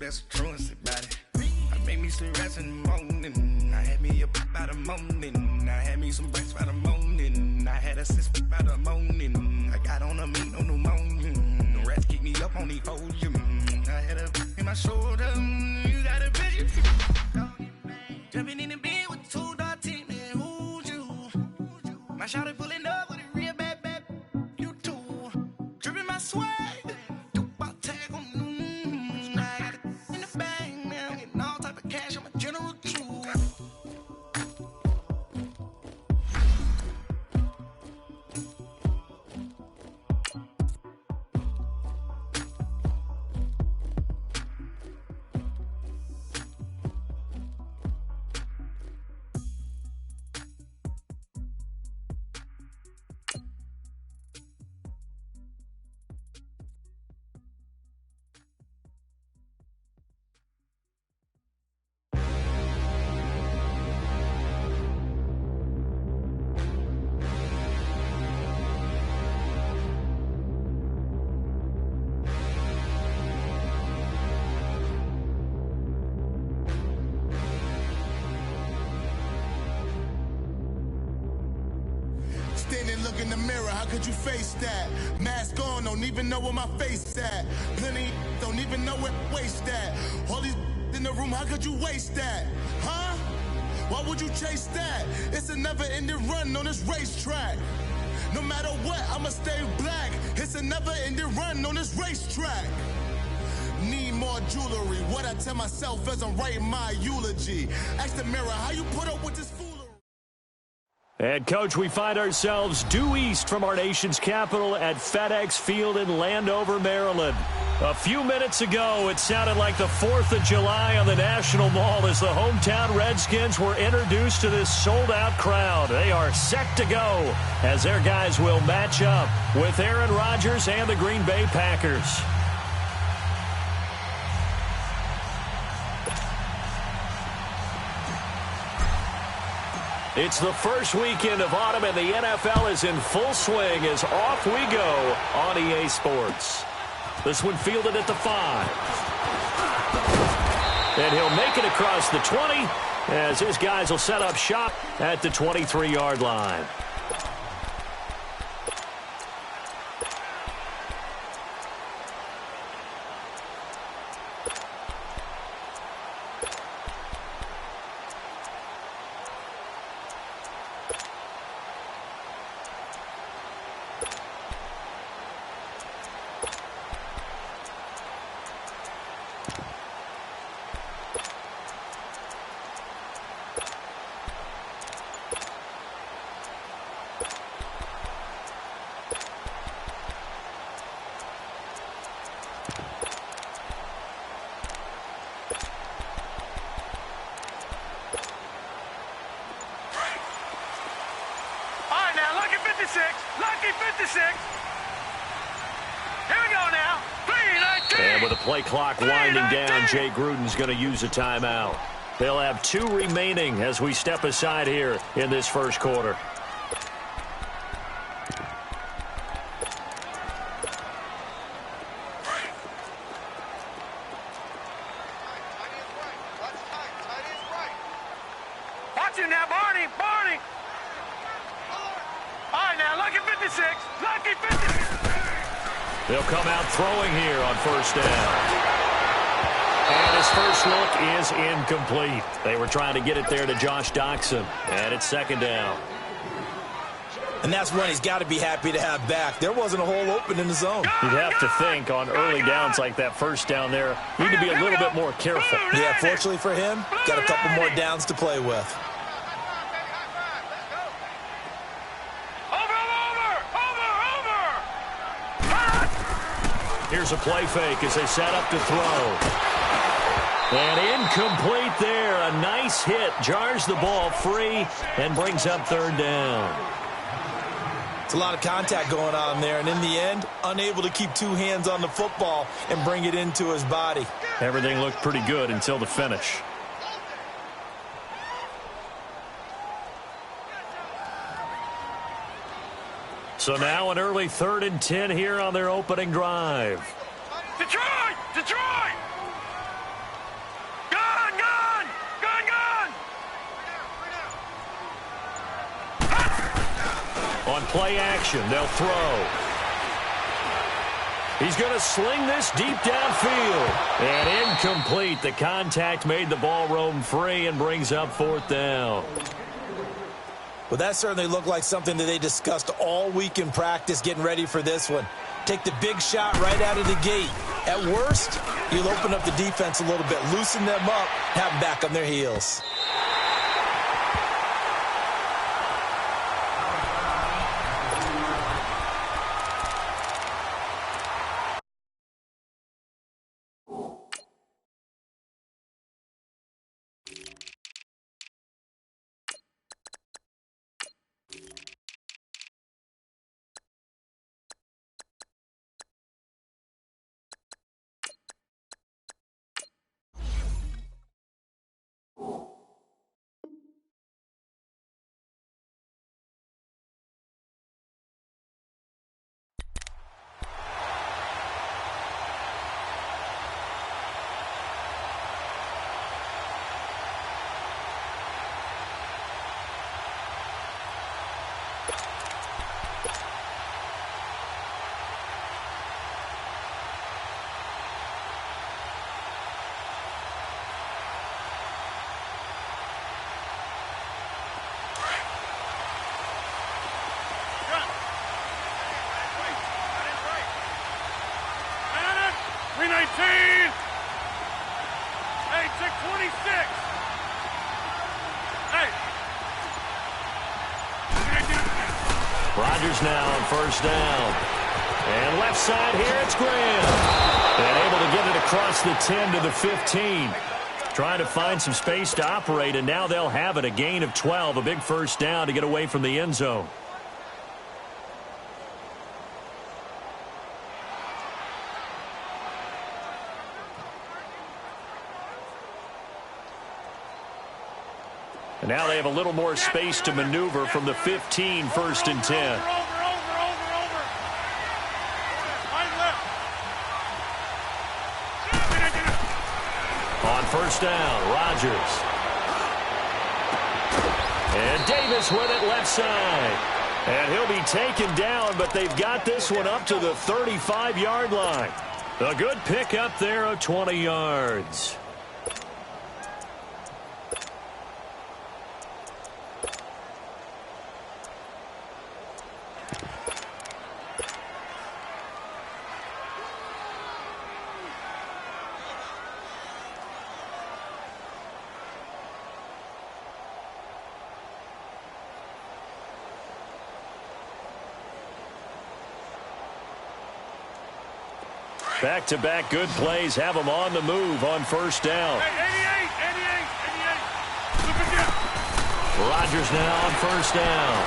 that's a truancy about it. I made me some rest in the morning. I had me a by the morning. I had me some breakfast by the morning. I had a six by the morning. I got on a meat, no pneumonia. The rats keep me up on the podium. I had a in my shoulder. You got a bitch. Jumping in the bed with 2 dark teeth, man. Who's you? My shawty pulling up with a real bad. You too. Dripping my swag. Look in the mirror, how could you face that? Mask on, don't even know where my face at. Plenty don't even know where waste at. All these in the room, how could you waste that? Huh? Why would you chase that? It's a never-ending run on this racetrack. No matter what, I'ma stay black. It's a never-ending run on this racetrack. Need more jewelry. What I tell myself as I'm writing my eulogy. Ask the mirror, how you put up with this foolery? And, Coach, we find ourselves due east from our nation's capital at FedEx Field in Landover, Maryland. A few minutes ago, it sounded like the 4th of July on the National Mall as the hometown Redskins were introduced to this sold-out crowd. They are set to go as their guys will match up with Aaron Rodgers and the Green Bay Packers. It's the first weekend of autumn, and the NFL is in full swing as off we go on EA Sports. This one fielded at the 5. And he'll make it across the 20 as his guys will set up shop at the 23-yard line. Lucky 56. Here we go now. And with the play clock winding down, Jay Gruden's going to use a timeout. They'll have 2 remaining as we step aside here in this first quarter. Watch it now, Barney. All right, now, Lucky 56. Lucky 56. They'll come out throwing here on first down. And his first look is incomplete. They were trying to get it there to Josh Doxson. And it's second down. And that's one he's got to be happy to have back. There wasn't a hole open in the zone. You'd have to think on early downs like that first down there, need to be a little bit more careful. Yeah, fortunately for him, got a couple more downs to play with. Here's a play fake as they set up to throw. And incomplete there. A nice hit. Jars the ball free and brings up third down. It's a lot of contact going on there. And in the end, unable to keep 2 hands on the football and bring it into his body. Everything looked pretty good until the finish. So now an early 3rd and 10 here on their opening drive. Detroit! play action. They'll throw. He's going to sling this deep downfield. And incomplete. The contact made the ball roam free and brings up 4th down. Well, that certainly looked like something that they discussed all week in practice getting ready for this one. Take the big shot right out of the gate. At worst, you'll open up the defense a little bit, loosen them up, have them back on their heels. Hey, check 26. Hey. Rodgers now on 1st down. And left side here, it's Graham. And able to get it across the 10 to the 15. Trying to find some space to operate, and now they'll have it. A gain of 12, a big 1st down to get away from the end zone. And now they have a little more space to maneuver from the 15, 1st and 10. Over. Line left. On 1st down, Rodgers. And Davis with it left side. And he'll be taken down, but they've got this one up to the 35-yard line. A good pickup there of 20 yards. Back-to-back good plays have them on the move on 1st down. Hey, 88. Look at this. Rodgers now on 1st down.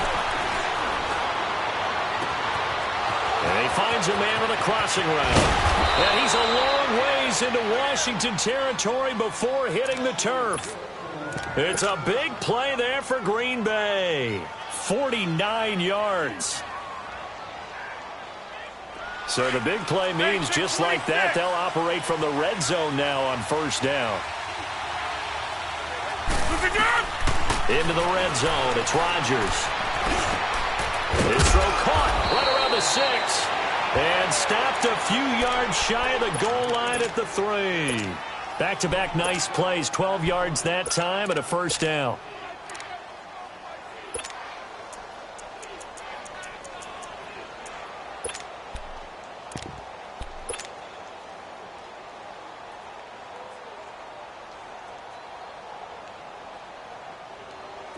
And he finds a man on a crossing route. And he's a long ways into Washington territory before hitting the turf. It's a big play there for Green Bay. 49 yards. So the big play means just like that, they'll operate from the red zone now on 1st down. Into the red zone, it's Rodgers. His throw caught right around the 6. And stopped a few yards shy of the goal line at the 3. Back-to-back nice plays, 12 yards that time and a 1st down.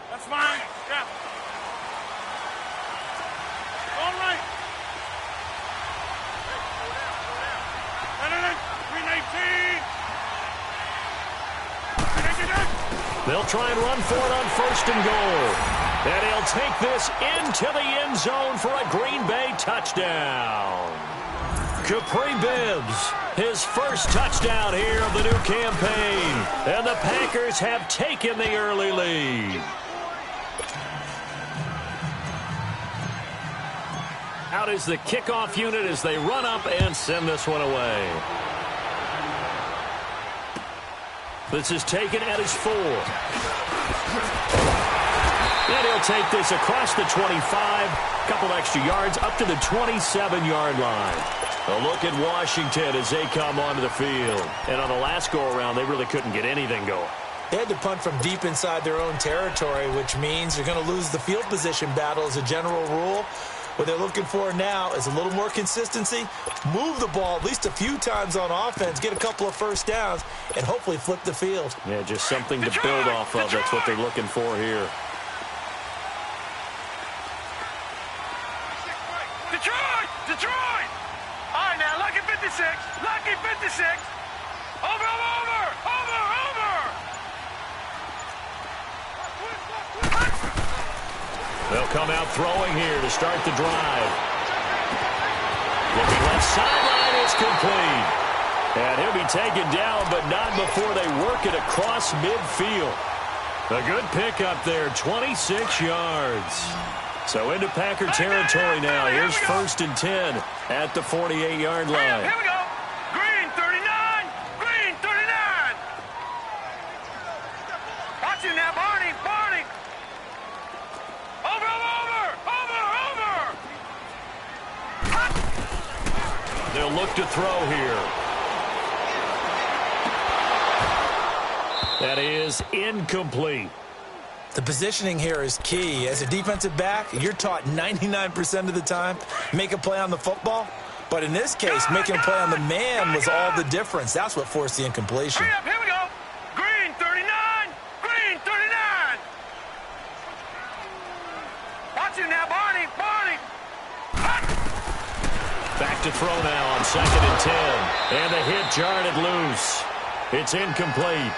That's fine. Yeah. All right. Hey, slow down. 319. They'll try and run for it on 1st and goal. And he'll take this into the end zone for a Green Bay touchdown. Capri Bibbs, his first touchdown here of the new campaign. And the Packers have taken the early lead. Out is the kickoff unit as they run up and send this one away. This is taken at his 4. And he'll take this across the 25, a couple extra yards up to the 27-yard line. A look at Washington as they come onto the field. And on the last go-around, they really couldn't get anything going. They had to punt from deep inside their own territory, which means you're going to lose the field position battle as a general rule. What they're looking for now is a little more consistency, move the ball at least a few times on offense, get a couple of first downs, and hopefully flip the field. Yeah, just something to build off of. That's what they're looking for here. Detroit! All right, now, lucky 56. Lucky 56. Over. They'll come out throwing here to start the drive. Looking left sideline, it's complete. And he'll be taken down, but not before they work it across midfield. A good pickup there, 26 yards. So into Packer territory now. Here's 1st and 10 at the 48-yard line. Here we go. Green 39. Green 39. Watch it now, Barney. They'll look to throw here. That is incomplete. The positioning here is key. As a defensive back, you're taught 99% of the time, make a play on the football. But in this case, making a play on the man was all the difference. That's what forced the incompletion. Hurry up, here we go. Green 39. Green 39. Watch it now, Barney. Back to throw now on 2nd and 10. And the hit jarred it loose. It's incomplete.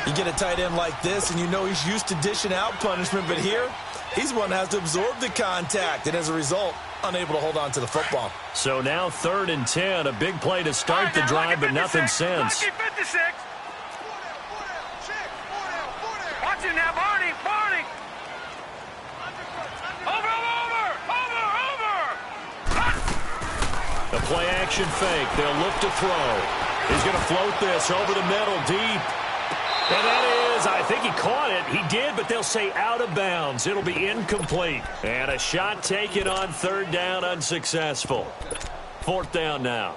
You get a tight end like this, and you know he's used to dishing out punishment, but here, he's one that has to absorb the contact, and as a result, unable to hold on to the football. So now 3rd and 10, a big play to start the drive, but nothing since. Lucky 56. Watch it now, Barney. A play-action fake. They'll look to throw. He's going to float this over the middle, deep. And that is, I think he caught it. He did, but they'll say out of bounds. It'll be incomplete. And a shot taken on 3rd down, unsuccessful. 4th down now.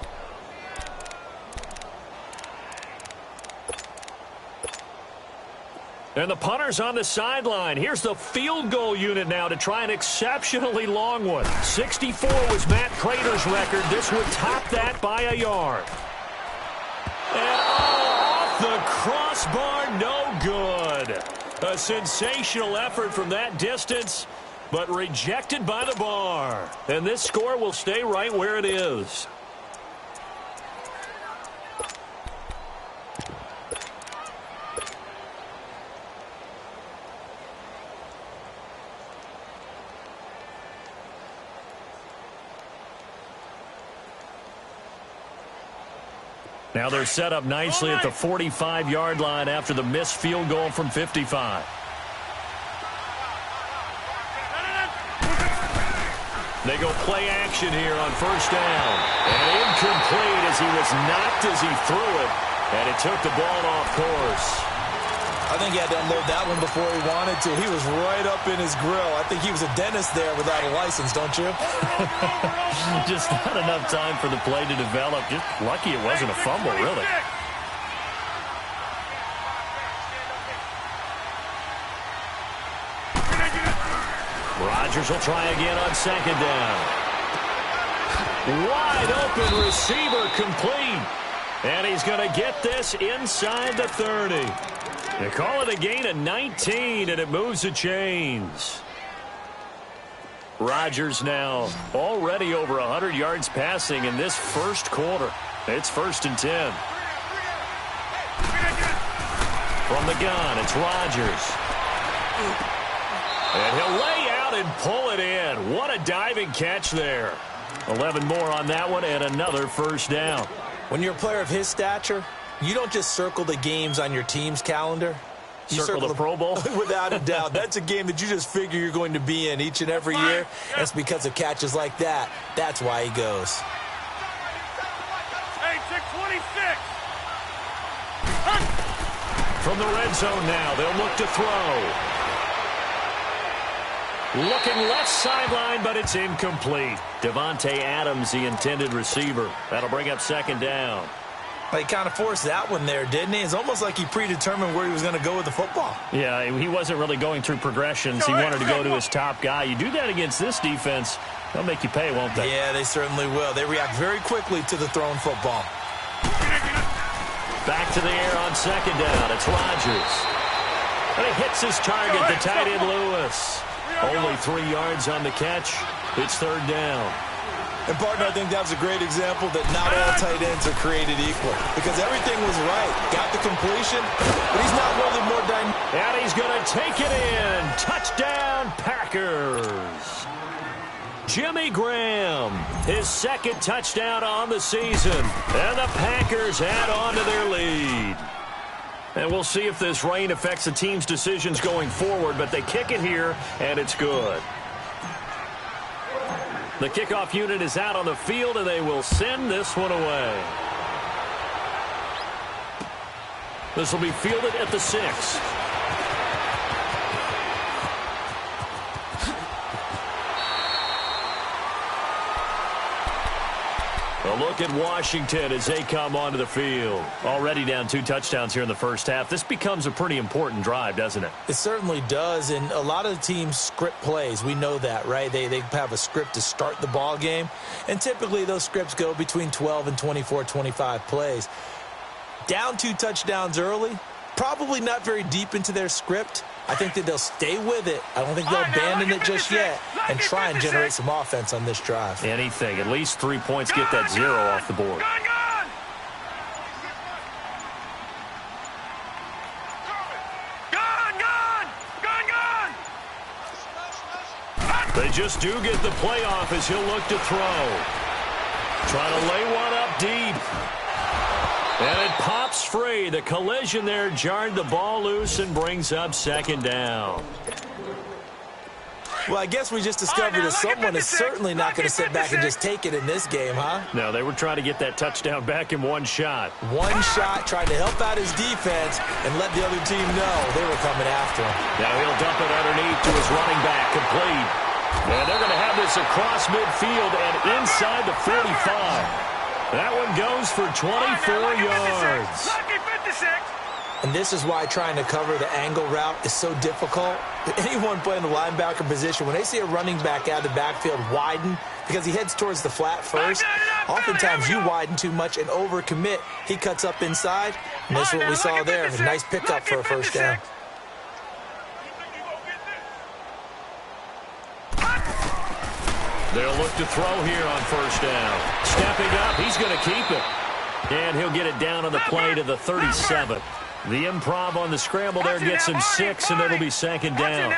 And the punter's on the sideline. Here's the field goal unit now to try an exceptionally long one. 64 was Matt Prater's record. This would top that by a yard. And off the crossbar, no good. A sensational effort from that distance, but rejected by the bar. And this score will stay right where it is. Now they're set up nicely at the 45-yard line after the missed field goal from 55. They go play action here on 1st down. And incomplete as he was knocked as he threw it. And it took the ball off course. I think he had to unload that one before he wanted to. He was right up in his grill. I think he was a dentist there without a license, don't you? Just not enough time for the play to develop. Just lucky it wasn't a fumble, really. Rodgers will try again on 2nd down. Wide open receiver complete. And he's going to get this inside the 30. They call it a gain of 19, and it moves the chains. Rodgers now already over 100 yards passing in this first quarter. It's 1st and 10. From the gun, it's Rodgers. And he'll lay out and pull it in. What a diving catch there. 11 more on that one, and another 1st down. When you're a player of his stature, you don't just circle the games on your team's calendar. You circle the Pro Bowl? Without a doubt. That's a game that you just figure you're going to be in each and every year. That's because of catches like that. That's why he goes. Hey, 626. From the red zone now, they'll look to throw. Looking left sideline, but it's incomplete. Devontae Adams, the intended receiver. That'll bring up second down. He kind of forced that one there, didn't he? It's almost like he predetermined where he was going to go with the football. Yeah, he wasn't really going through progressions. He wanted to go to his top guy. You do that against this defense, they'll make you pay, won't they? Yeah, they certainly will. They react very quickly to the thrown football. Back to the air on second down. It's Rodgers. And he hits his target, the tight end Lewis. Only 3 yards on the catch. It's third down. And, partner, I think that was a great example that not all tight ends are created equal. Because everything was right. Got the completion, but he's not really more dynamic. And he's going to take it in. Touchdown, Packers. Jimmy Graham, his second touchdown on the season. And the Packers add on to their lead. And we'll see if this rain affects the team's decisions going forward, but they kick it here, and it's good. The kickoff unit is out on the field, and they will send this one away. This will be fielded at the 6. A look at Washington as they come onto the field. Already down 2 touchdowns here in the first half. This becomes a pretty important drive, doesn't it? It certainly does, and a lot of the teams script plays. We know that, right? They have a script to start the ball game, and typically those scripts go between 12 and 24, 25 plays. Down 2 touchdowns early, probably not very deep into their script. I think that they'll stay with it. I don't think they'll abandon it just yet and try and generate some offense on this drive. Anything. At least 3 points, get that 0 off the board. They just do get the play off as he'll look to throw. Trying to lay one up deep. And it pops free. The collision there jarred the ball loose and brings up second down. Well, I guess we just discovered that someone is certainly not going to sit back and just take it in this game, huh? No, they were trying to get that touchdown back in one shot. One shot, trying to help out his defense and let the other team know they were coming after him. Now he'll dump it underneath to his running back, complete. And they're going to have this across midfield and inside the 45. That one goes for 24 yards. And this is why trying to cover the angle route is so difficult. Anyone playing the linebacker position, when they see a running back out of the backfield widen, because he heads towards the flat first, oftentimes you widen too much and overcommit. He cuts up inside, and this is what we saw there. A nice pickup for a first down. They'll look to throw here on first down. Stepping up, he's going to keep it. And he'll get it down on the play to the 37. The improv on the scramble there gets him 6, and it'll be second down.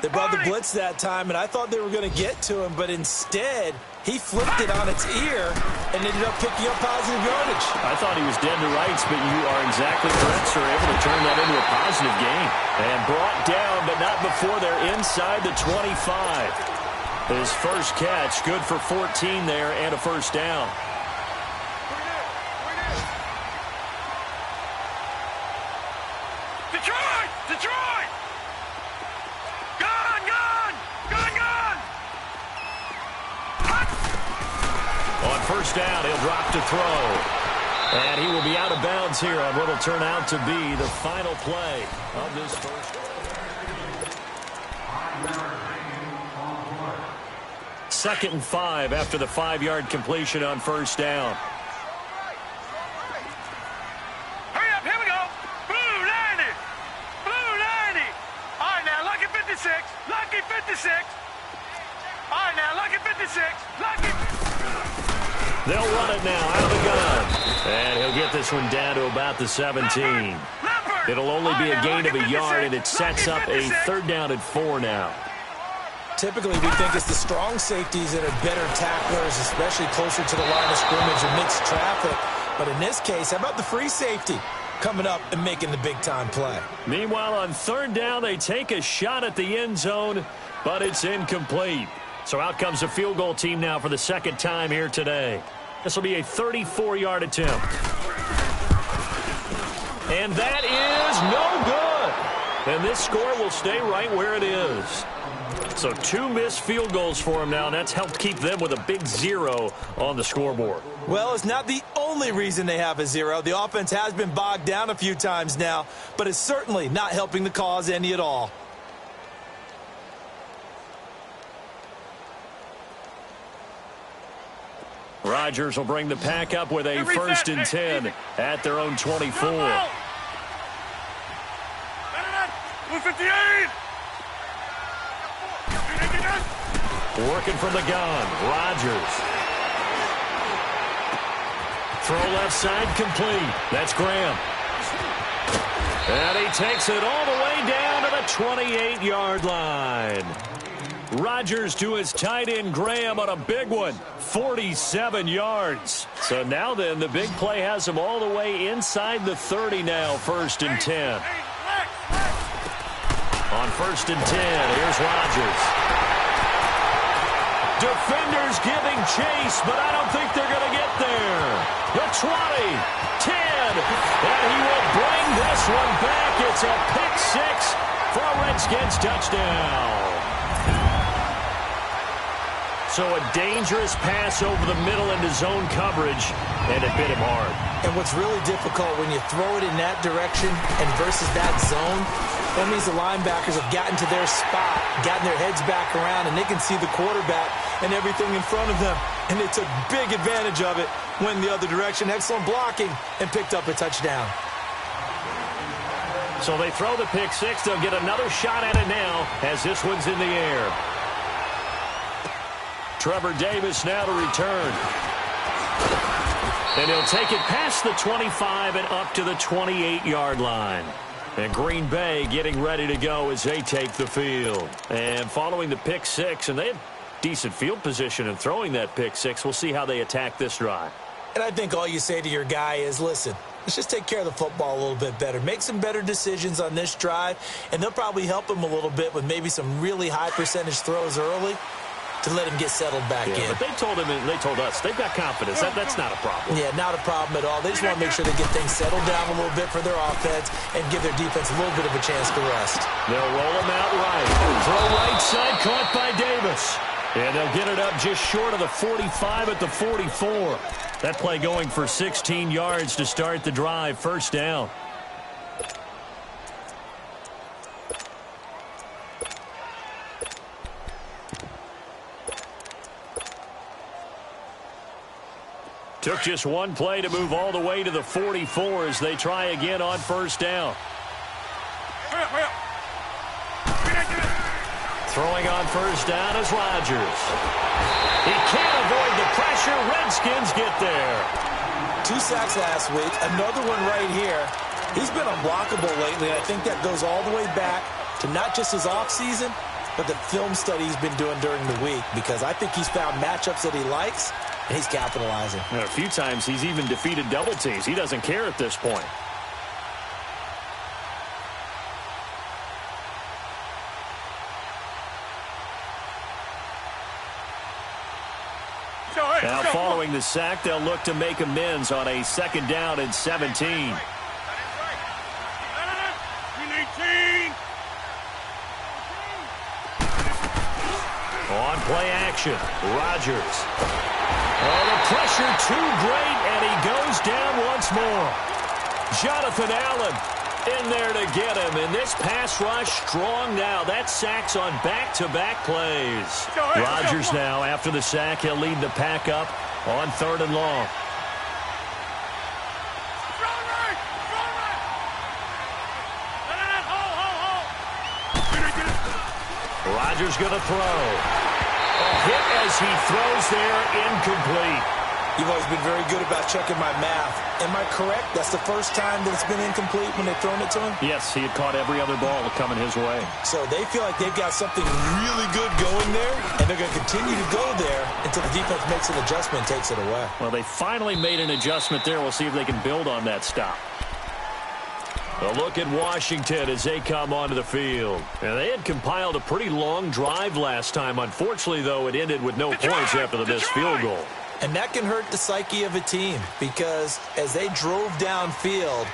They brought the blitz that time, and I thought they were going to get to him, but instead, he flipped it on its ear and ended up picking up positive yardage. I thought he was dead to rights, but you are exactly correct, sir. Able to turn that into a positive gain. And brought down, but not before they're inside the 25. His first catch, good for 14 there and a first down. Detroit! Detroit! Gone! Gone! Gone! Gone! On first down, he'll drop to throw. And he will be out of bounds here on what will turn out to be the final play of this first. Second and 5 after the 5-yard completion on first down. Hurry up, here we go. Blue 90. Blue 90. All right, now, lucky 56. Lucky 56. All right, now, lucky 56. Lucky. They'll run it now out of the gun. And he'll get this one down to about the 17. It'll only be a gain of a yard, and it sets up a third down and 4 now. Typically, we think it's the strong safeties that are better tacklers, especially closer to the line of scrimmage amidst traffic. But in this case, how about the free safety coming up and making the big-time play? Meanwhile, on third down, they take a shot at the end zone, but it's incomplete. So out comes the field goal team now for the second time here today. This will be a 34-yard attempt. And that is no good. and this score will stay right where it is. So 2 missed field goals for him now, and that's helped keep them with a big 0 on the scoreboard. Well, it's not the only reason they have a 0. The offense has been bogged down a few times now, but it's certainly not helping the cause any at all. Rodgers will bring the pack up with a 1st and 10 at their own 24. 158. Working from the gun, Rodgers. Throw left side complete. That's Graham. And he takes it all the way down to the 28-yard line. Rodgers to his tight end Graham on a big one. 47 yards. So now then, the big play has him all the way inside the 30 now, 1st and 10. On 1st and 10, here's Rodgers. Defenders giving chase, but I don't think they're going to get there. The 20, 10, and he will bring this one back. It's a pick 6 for a Redskins touchdown. So a dangerous pass over the middle into zone coverage, and it bit him hard. And what's really difficult when you throw it in that direction and versus that zone, that means the linebackers have gotten to their spot, gotten their heads back around, and they can see the quarterback and everything in front of them. And they took big advantage of it, went the other direction, excellent blocking, and picked up a touchdown. So they throw the pick 6. They'll get another shot at it now as this one's in the air. Trevor Davis now to return. And he'll take it past the 25 and up to the 28-yard line. And Green Bay getting ready to go as they take the field. And following the pick 6, and they have decent field position in throwing that pick 6. We'll see how they attack this drive. And I think all you say to your guy is, listen, let's just take care of the football a little bit better. Make some better decisions on this drive, and they'll probably help him a little bit with maybe some really high percentage throws early to let him get settled back in. But they told him, and they told us, they've got confidence. That's not a problem. Yeah, not a problem at all. They just want to make sure they get things settled down a little bit for their offense and give their defense a little bit of a chance to rest. They'll roll him out right. Throw right side, caught by Davis. And they'll get it up just short of the 45 at the 44. That play going for 16 yards to start the drive. 1st down. Took just one play to move all the way to the 44 as they try again on 1st down. Throwing on 1st down is Rodgers. He can't avoid the pressure. Redskins get there. 2 sacks last week, another one right here. He's been unblockable lately, and I think that goes all the way back to not just his offseason, but the film study he's been doing during the week, because I think he's found matchups that he likes, and he's capitalizing. And a few times he's even defeated double teams. He doesn't care at this point. Now following the sack, they'll look to make amends on a 2nd down and 17. On play action, Rodgers. Oh, the pressure too great, and he goes down once more. Jonathan Allen in there to get him, and this pass rush strong now. That sack's on back-to-back plays. Rodgers now, after the sack, he'll lead the pack up on 3rd and long. Rodgers going to throw. A hit as he throws there, incomplete. You've always been very good about checking my math. Am I correct? That's the first time that it's been incomplete when they've thrown it to him? Yes, he had caught every other ball coming his way. So they feel like they've got something really good going there, and they're going to continue to go there until the defense makes an adjustment and takes it away. Well, they finally made an adjustment there. We'll see if they can build on that stop. A look at Washington as they come onto the field. And they had compiled a pretty long drive last time. Unfortunately, though, it ended with no points after the missed field goal. And that can hurt the psyche of a team, because as they drove downfield,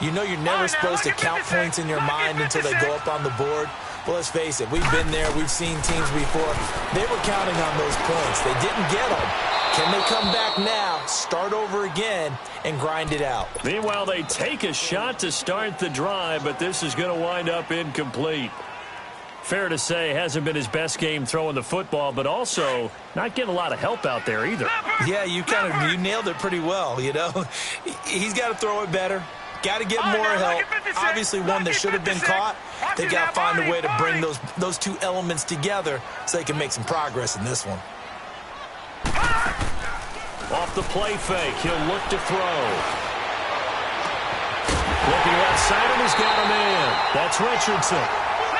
You know you're never supposed to count points in your mind until they go up on the board. Well, let's face it, we've been there. We've seen teams before. They were counting on those points. They didn't get them. Can they come back now, start over again, and grind it out? Meanwhile, they take a shot to start the drive, but this is going to wind up incomplete. Fair to say, hasn't been his best game throwing the football, but also not getting a lot of help out there either. Yeah, you nailed it pretty well, you know. He's got to throw it better. Got to get more help. Obviously, one that should have been caught. They've got to find a way to bring those two elements together so they can make some progress in this one. Off the play fake, he'll look to throw. Looking left side, and he's got a man. That's Richardson.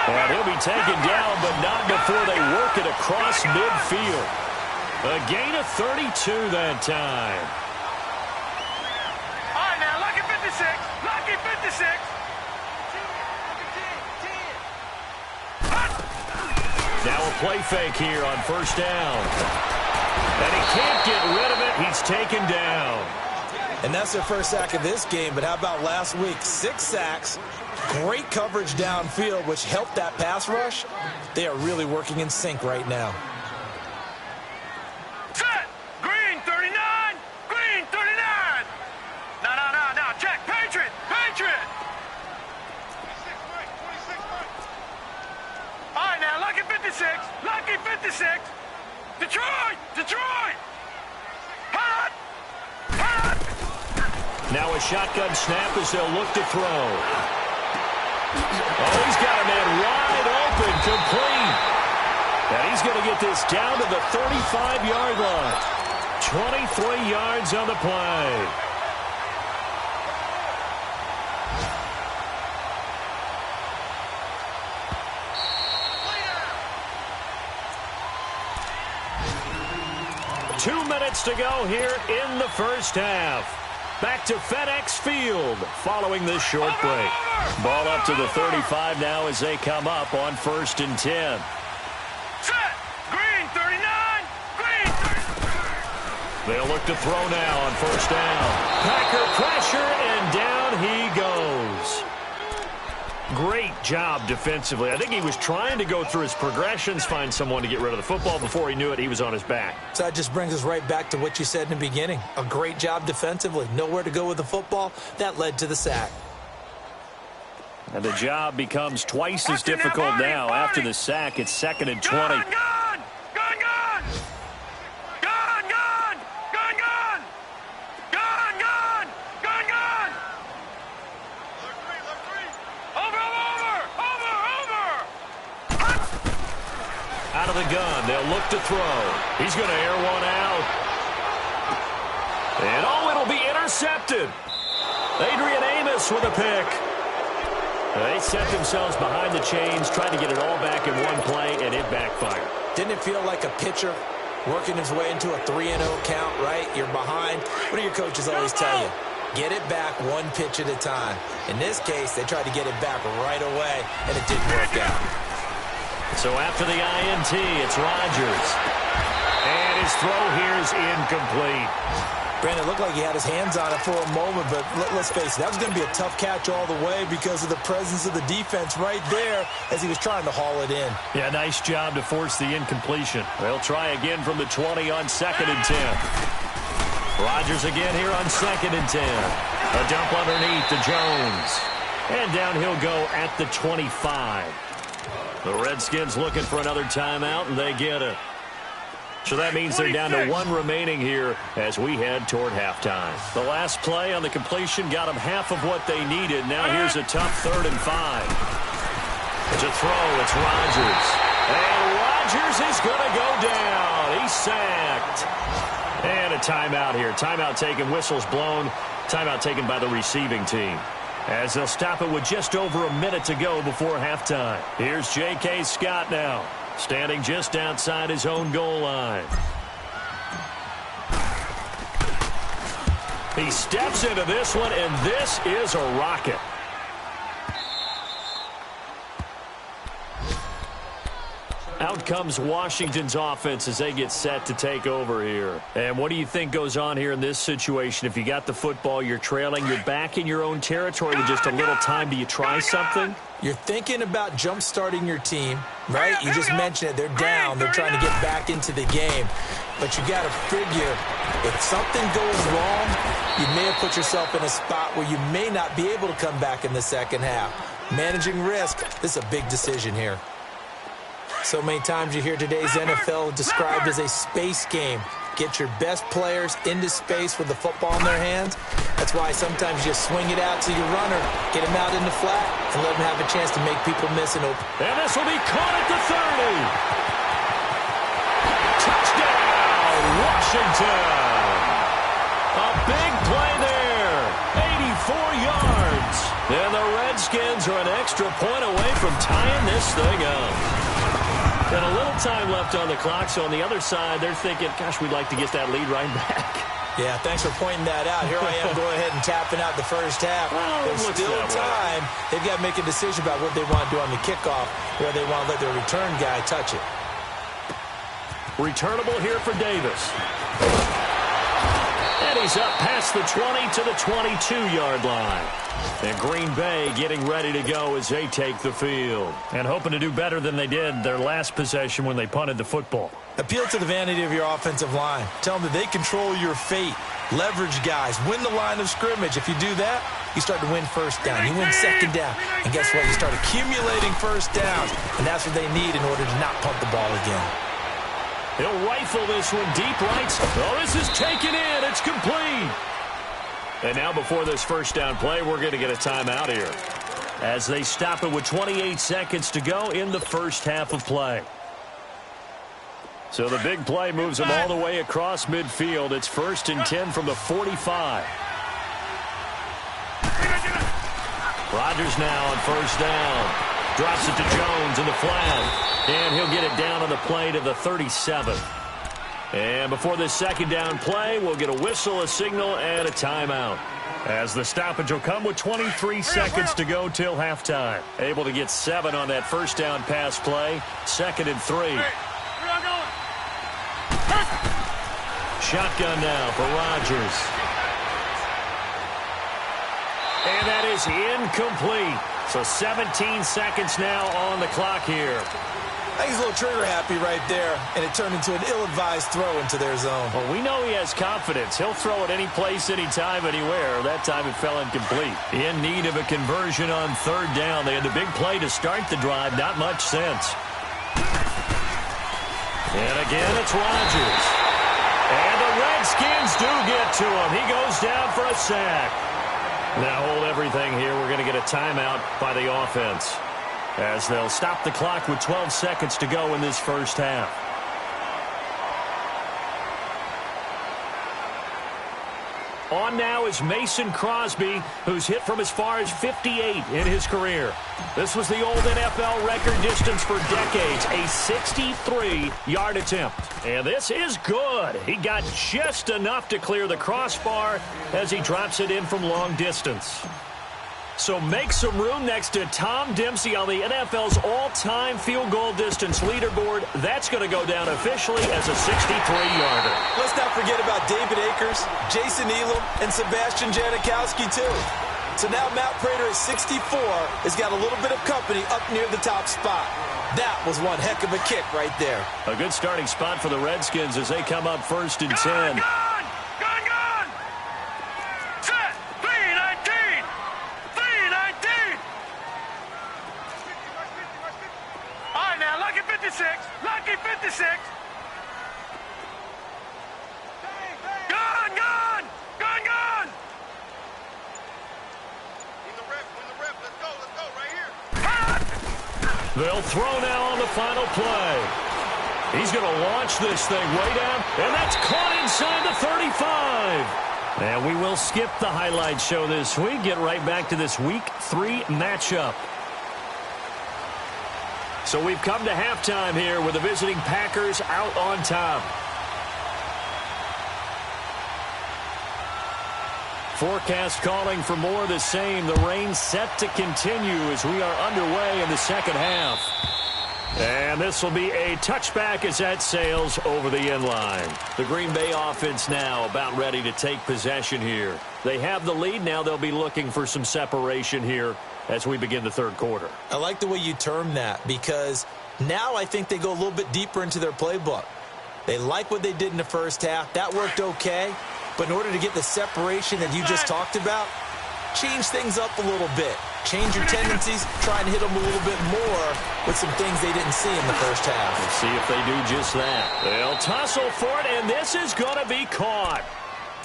And he'll be taken down, but not before they work it across midfield. A gain of 32 that time. All right, now, lucky 56. Lucky 56. Now a play fake here on first down. And he can't get rid of it. He's taken down. And that's their first sack of this game, but how about last week? 6 sacks, great coverage downfield, which helped that pass rush. They are really working in sync right now. Set. Green 39. Green 39. No. Check. Patriot. All right, now, lucky 56. Lucky 56. Detroit. Hot. Now a shotgun snap as they'll look to throw. Oh, he's got a man wide open, complete. And he's going to get this down to the 35-yard line. 23 yards on the play. Two minutes to go here in the first half. Back to FedEx Field following this short break. Ball up to the 35 now as they come up on 1st and 10. Set. Green 39. Green 39. They'll look to throw now on first down. Packer pressure, and down he goes. Great job defensively. I think he was trying to go through his progressions, find someone to get rid of the football. Before he knew it, he was on his back. So that just brings us right back to what you said in the beginning. A great job defensively. Nowhere to go with the football. That led to the sack. And the job becomes twice as difficult now. After the sack, it's 2nd and 20. Out of the gun, they'll look to throw. He's going to air one out. And it'll be intercepted. Adrian Amos with a pick. They set themselves behind the chains, trying to get it all back in one play, and it backfired. Didn't it feel like a pitcher working his way into a 3-0 count, right? You're behind. What do your coaches always tell you? Get it back one pitch at a time. In this case, they tried to get it back right away, and it didn't work out. So after the INT, it's Rodgers. And his throw here is incomplete. Brandon, it looked like he had his hands on it for a moment, but let's face it, that was going to be a tough catch all the way because of the presence of the defense right there as he was trying to haul it in. Yeah, nice job to force the incompletion. They'll try again from the 20 on 2nd and 10. Rodgers again here on 2nd and 10. A dump underneath to Jones. And down he'll go at the 25. The Redskins looking for another timeout, and they get it. So that means they're down to 1 remaining here as we head toward halftime. The last play on the completion got them half of what they needed. Now here's a tough 3rd and 5. It's a throw. It's Rodgers. And Rodgers is going to go down. He's sacked. And a timeout here. Timeout taken, whistles blown. Timeout taken by the receiving team. As they'll stop it with just over a minute to go before halftime. Here's J.K. Scott now, standing just outside his own goal line. He steps into this one, and this is a rocket. Out comes Washington's offense as they get set to take over here. And what do you think goes on here in this situation? If you got the football, you're trailing, you're back in your own territory with just a little time. Do you try something? You're thinking about jump-starting your team, right? You just mentioned it. They're down. They're trying to get back into the game. But you got to figure, if something goes wrong, you may have put yourself in a spot where you may not be able to come back in the second half. Managing risk, this is a big decision here. So many times you hear today's NFL described as a space game. Get your best players into space with the football in their hands. That's why sometimes you swing it out to your runner, get him out in the flat, and let him have a chance to make people miss an open. And this will be caught at the 30. Touchdown, Washington. A big play there. 84 yards. And the Redskins are an extra point away from tying this thing up. And a little time left on the clock, so on the other side, they're thinking, gosh, we'd like to get that lead right back. Yeah, thanks for pointing that out. Here I am going ahead and tapping out the first half. There's still time. They've got to make a decision about what they want to do on the kickoff, where they want to let their return guy touch it. Returnable here for Davis. And he's up past the 20 to the 22-yard line. And Green Bay getting ready to go as they take the field. And hoping to do better than they did their last possession when they punted the football. Appeal to the vanity of your offensive line. Tell them that they control your fate. Leverage guys. Win the line of scrimmage. If you do that, you start to win first down. You win second down. And guess what? You start accumulating first downs. And that's what they need in order to not punt the ball again. He'll rifle this one deep right. Oh, this is taken in. It's complete. And now before this first down play, we're going to get a timeout here as they stop it with 28 seconds to go in the first half of play. So the big play moves them all the way across midfield. It's 1st and 10 from the 45. Rodgers now on first down. Drops it to Jones in the flat. And he'll get it down on the play to the 37. And before this second down play, we'll get a whistle, a signal, and a timeout. As the stoppage will come with 23 seconds to go till halftime. Able to get 7 on that first down pass play. 2nd and 3. Shotgun now for Rodgers. And that is incomplete. So 17 seconds now on the clock here. I think he's a little trigger happy right there, and it turned into an ill-advised throw into their zone. Well, we know he has confidence. He'll throw it any place, anytime, anywhere. That time it fell incomplete. In need of a conversion on third down. They had the big play to start the drive. Not much sense. And again, it's Rodgers. And the Redskins do get to him. He goes down for a sack. Now hold everything here. We're going to get a timeout by the offense, as they'll stop the clock with 12 seconds to go in this first half. On now is Mason Crosby, who's hit from as far as 58 in his career. This was the old NFL record distance for decades, a 63-yard attempt. And this is good. He got just enough to clear the crossbar as he drops it in from long distance. So make some room next to Tom Dempsey on the NFL's all-time field goal distance leaderboard. That's going to go down officially as a 63-yarder. Let's not forget about David Akers, Jason Elam, and Sebastian Janikowski, too. So now Matt Prater at 64 has got a little bit of company up near the top spot. That was one heck of a kick right there. A good starting spot for the Redskins as they come up 1st and 10. Lucky 56. Gone. Win the rep. Let's go right here. They'll throw now on the final play. He's going to launch this thing way down, and that's caught inside the 35. And we will skip the highlight show this week. Get right back to this Week 3 matchup. So we've come to halftime here with the visiting Packers out on top. Forecast calling for more of the same. The rain set to continue as we are underway in the second half. And this will be a touchback as that sails over the end line. The Green Bay offense now about ready to take possession here. They have the lead. Now they'll be looking for some separation here as we begin the third quarter. I like the way you term that because now I think they go a little bit deeper into their playbook. They like what they did in the first half. That worked okay. But in order to get the separation that you just talked about, change things up a little bit. Change your tendencies, try and hit them a little bit more with some things they didn't see in the first half. Let's see if they do just that. They'll tussle for it, and this is going to be caught.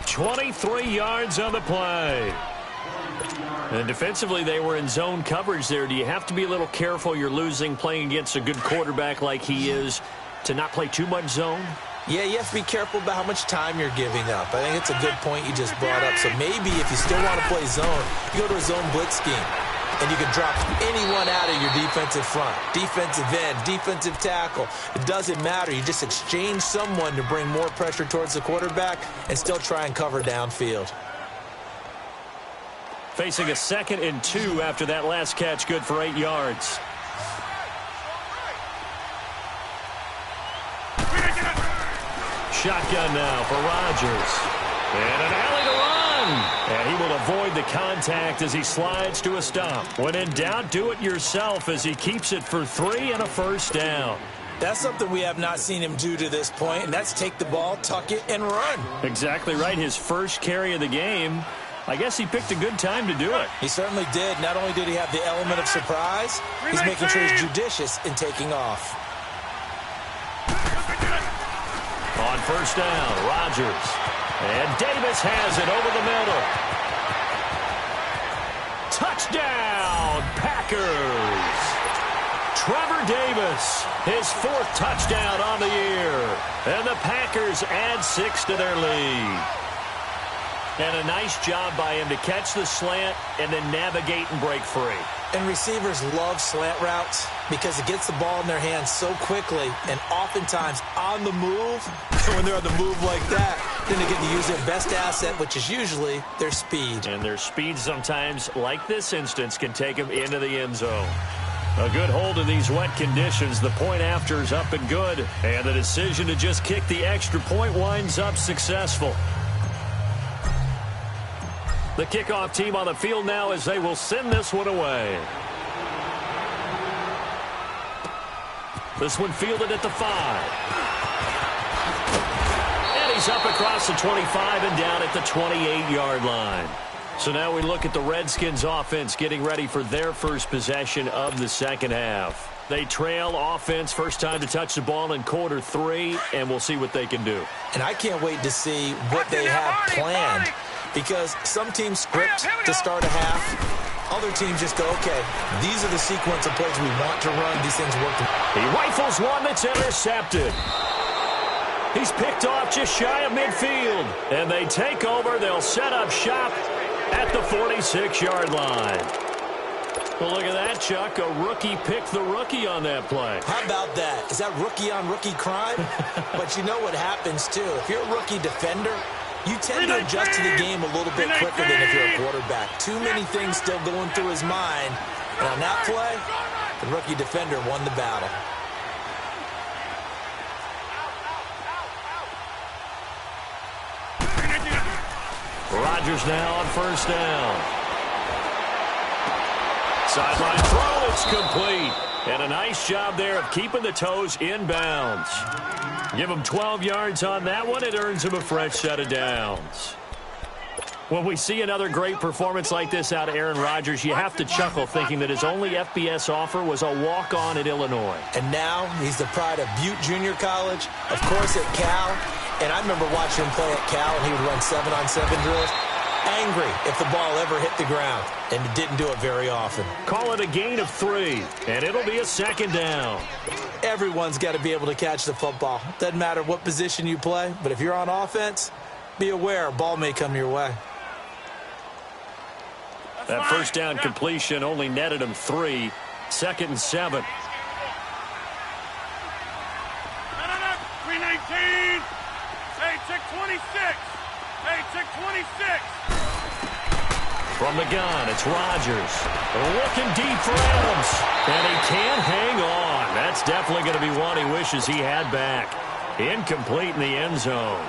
23 yards on the play. And defensively, they were in zone coverage there. Do you have to be a little careful? You're losing playing against a good quarterback like he is to not play too much zone? Yeah, you have to be careful about how much time you're giving up. I think it's a good point you just brought up. So maybe if you still want to play zone, you go to a zone blitz scheme. And you can drop anyone out of your defensive front, defensive end, defensive tackle. It doesn't matter. You just exchange someone to bring more pressure towards the quarterback and still try and cover downfield. Facing a 2nd and 2 after that last catch, good for 8 yards. Shotgun now for Rodgers. And an alley to run. And he will avoid the contact as he slides to a stop. When in doubt, do it yourself as he keeps it for 3 and a first down. That's something we have not seen him do to this point, and that's take the ball, tuck it, and run. Exactly right. His first carry of the game. I guess he picked a good time to do it. He certainly did. Not only did he have the element of surprise, he's making sure he's judicious in taking off. On first down, Rodgers. And Davis has it over the middle. Touchdown, Packers. Trevor Davis, his 4th touchdown on the year. And the Packers add 6 to their lead. And a nice job by him to catch the slant and then navigate and break free. And receivers love slant routes because it gets the ball in their hands so quickly and oftentimes on the move. And when they're on the move like that, then they get to use their best asset, which is usually their speed. And their speed sometimes, like this instance, can take them into the end zone. A good hold in these wet conditions. The point after is up and good. And the decision to just kick the extra point winds up successful. The kickoff team on the field now as they will send this one away. This one fielded at the 5. And he's up across the 25 and down at the 28-yard line. So now we look at the Redskins offense getting ready for their first possession of the second half. They trail offense, first time to touch the ball in quarter 3, and we'll see what they can do. And I can't wait to see what they have planned. Because some teams script to start a half. Other teams just go, okay, these are the sequence of plays we want to run. These things work. He rifles one that's intercepted. He's picked off just shy of midfield. And they take over. They'll set up shop at the 46-yard line. Well, look at that, Chuck. A rookie picked the rookie on that play. How about that? Is that rookie-on-rookie crime? But you know what happens, too. If you're a rookie defender, you tend to adjust to the game a little bit quicker than if you're a quarterback. Too many things still going through his mind. And on that play, the rookie defender won the battle. Rodgers now on first down. Sideline throw, it's complete. And a nice job there of keeping the toes inbounds. Give him 12 yards on that one. It earns him a fresh set of downs. When we see another great performance like this out of Aaron Rodgers, you have to chuckle thinking that his only FBS offer was a walk-on at Illinois. And now he's the pride of Butte Junior College, of course at Cal. And I remember watching him play at Cal, and he would run 7-on-7 drills. Angry if the ball ever hit the ground, and it didn't do it very often. Call it a gain of 3, and it'll be a second down. Everyone's got to be able to catch the football. Doesn't matter what position you play, but if you're on offense, be aware a ball may come your way. That first down completion only netted him 3. 2nd and 7. 319. Hey, check 26. Hey, check 26. From the gun, it's Rodgers. Looking deep for Adams. And he can't hang on. That's definitely going to be one he wishes he had back. Incomplete in the end zone.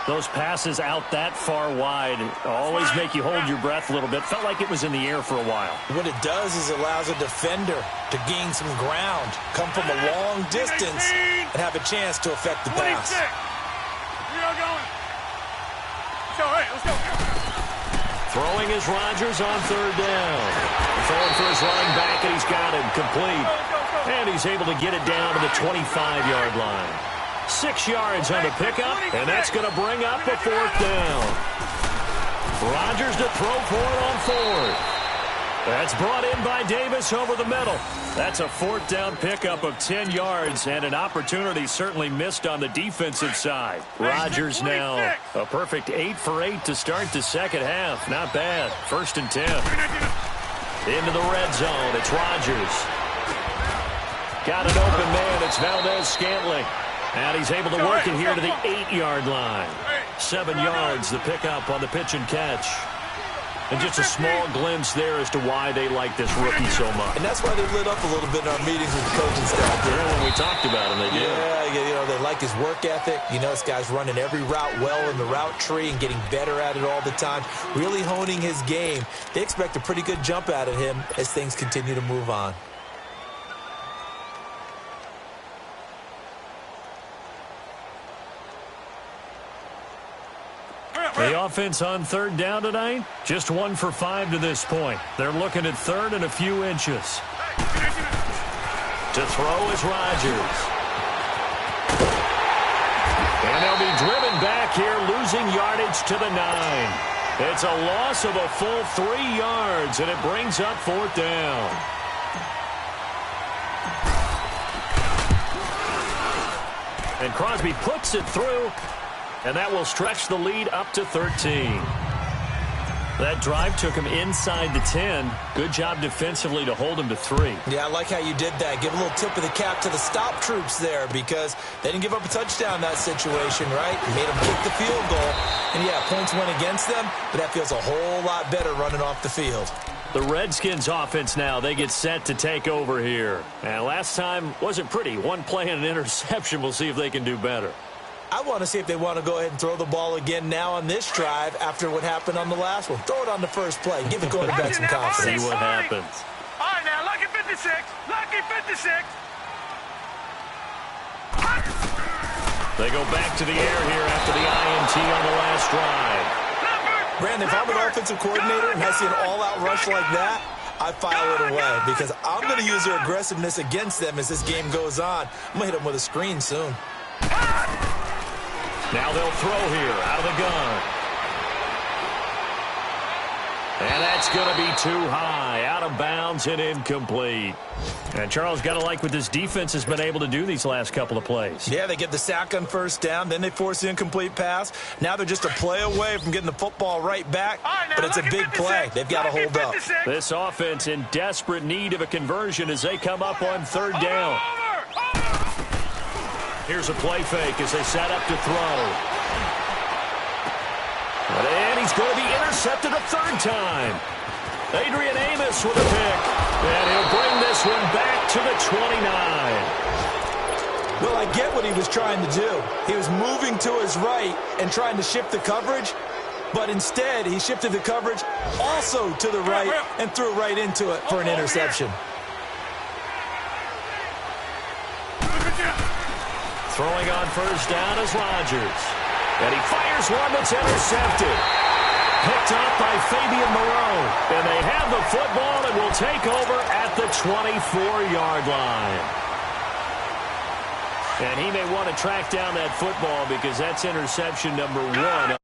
Those passes out that far wide always make you hold your breath a little bit. Felt like it was in the air for a while. What it does is it allows a defender to gain some ground, come from a long distance, and have a chance to affect the pass. Let's go. Throwing is Rodgers on third down. Throwing for his running back, and he's got him complete. And he's able to get it down to the 25-yard line. 6 yards on the pickup, and that's going to bring up a fourth down. Rodgers to throw for it on fourth. That's brought in by Davis over the middle. That's a fourth down pickup of 10 yards, and an opportunity certainly missed on the defensive side. Rodgers now a perfect 8 for 8 to start the second half. Not bad. 1st and 10. Into the red zone. It's Rodgers. Got an open man. It's Valdez-Scantling. And he's able to work it here to the 8-yard line. 7 yards, the pickup on the pitch and catch. And just a small glimpse there as to why they like this rookie so much. And that's why they lit up a little bit in our meetings with the coaching staff. Yeah, when we talked about him, they did. Yeah, they like his work ethic. This guy's running every route well in the route tree and getting better at it all the time. Really honing his game. They expect a pretty good jump out of him as things continue to move on. The offense on third down tonight, just 1 for 5 to this point. They're looking at third and a few inches. To throw is Rodgers. And they'll be driven back here, losing yardage to the 9. It's a loss of a full 3 yards, and it brings up fourth down. And Crosby puts it through. And that will stretch the lead up to 13. That drive took him inside the 10. Good job defensively to hold him to 3. Yeah, I like how you did that. Give a little tip of the cap to the stop troops there because they didn't give up a touchdown in that situation, right? Made them kick the field goal. And, yeah, points went against them, but that feels a whole lot better running off the field. The Redskins offense now, they get set to take over here. And last time wasn't pretty. One play and an interception. We'll see if they can do better. I want to see if they want to go ahead and throw the ball again now on this drive after what happened on the last one. Throw it on the first play. Give the quarterback some confidence. See what happens. All right, now, lucky 56. Lucky 56. They go back to the air here after the INT on the last drive. Brandon, if I'm an offensive coordinator and I see an all-out rush like that, I file it away because I'm going to use their aggressiveness against them as this game goes on. I'm going to hit them with a screen soon. Now they'll throw here out of the gun. And that's going to be too high. Out of bounds and incomplete. And Charles, got to like what this defense has been able to do these last couple of plays. Yeah, they get the sack on first down. Then they force the incomplete pass. Now they're just a play away from getting the football right back. But it's a big play. They've got to hold up. This offense in desperate need of a conversion as they come up on third down. Here's a play fake as they set up to throw. And he's going to be intercepted a third time. Adrian Amos with a pick. And he'll bring this one back to the 29. Well, I get what he was trying to do. He was moving to his right and trying to shift the coverage. But instead, he shifted the coverage also to the right and threw right into it for an interception. Throwing on first down is Rodgers. And he fires one that's intercepted. Picked up by Fabian Moreau. And they have the football and will take over at the 24-yard line. And he may want to track down that football because that's interception number 1.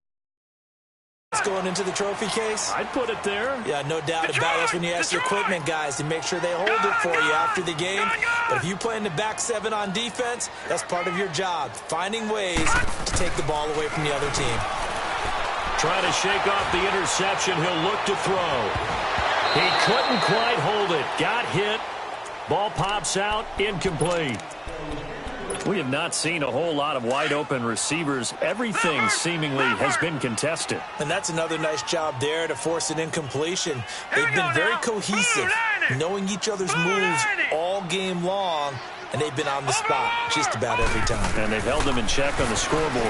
It's going into the trophy case? I'd put it there. Yeah, no doubt about it. That's when you ask your equipment guys to make sure they hold it for you after the game. But if you play in the back 7 on defense, that's part of your job, finding ways to take the ball away from the other team. Trying to shake off the interception. He'll look to throw. He couldn't quite hold it. Got hit. Ball pops out. Incomplete. We have not seen a whole lot of wide-open receivers. Everything seemingly has been contested. And that's another nice job there to force an incompletion. They've been very cohesive, knowing each other's moves all game long, and they've been on the spot just about every time. And they've held them in check on the scoreboard.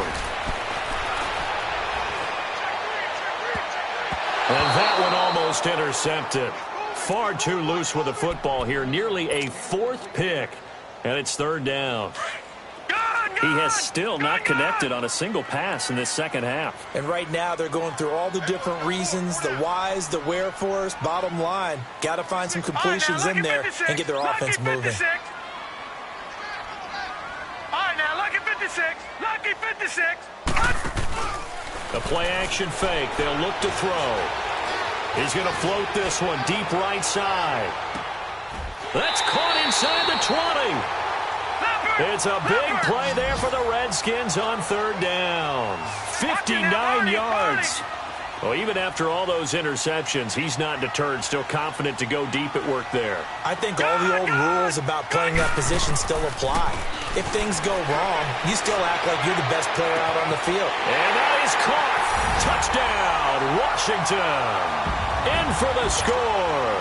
And that one almost intercepted. Far too loose with the football here. Nearly a fourth pick. And it's third down. He has still not connected on a single pass in this second half. And right now they're going through all the different reasons, the whys, the wherefores. Bottom line, got to find some completions in there and get their offense moving. All right, now, lucky 56. Lucky 56. A play-action fake. They'll look to throw. He's going to float this one deep right side. That's caught inside the 20. It's a big play there for the Redskins on third down. 59 yards. Well, even after all those interceptions, he's not deterred, still confident to go deep at work there. I think all the old rules about playing that position still apply. If things go wrong, you still act like you're the best player out on the field. And that is caught. Touchdown, Washington. In for the score.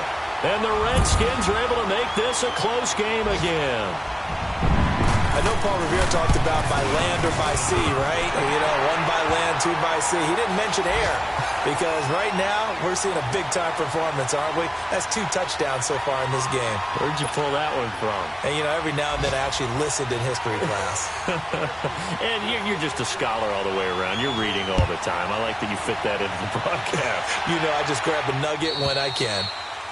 And the Redskins are able to make this a close game again. I know Paul Revere talked about by land or by sea, right? You know, one by land, two by sea. He didn't mention air because right now we're seeing a big-time performance, aren't we? That's 2 touchdowns so far in this game. Where'd you pull that one from? And, you know, every now and then I actually listened in history class. And you're just a scholar all the way around. You're reading all the time. I like that you fit that into the broadcast. You know, I just grab a nugget when I can.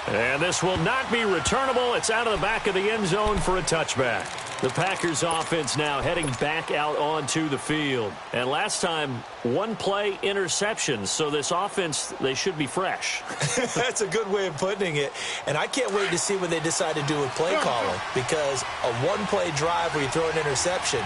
And this will not be returnable. It's out of the back of the end zone for a touchback. The Packers offense now heading back out onto the field. And last time, one play interceptions. So this offense, they should be fresh. That's a good way of putting it. And I can't wait to see what they decide to do with play calling. Because a one-play drive where you throw an interception,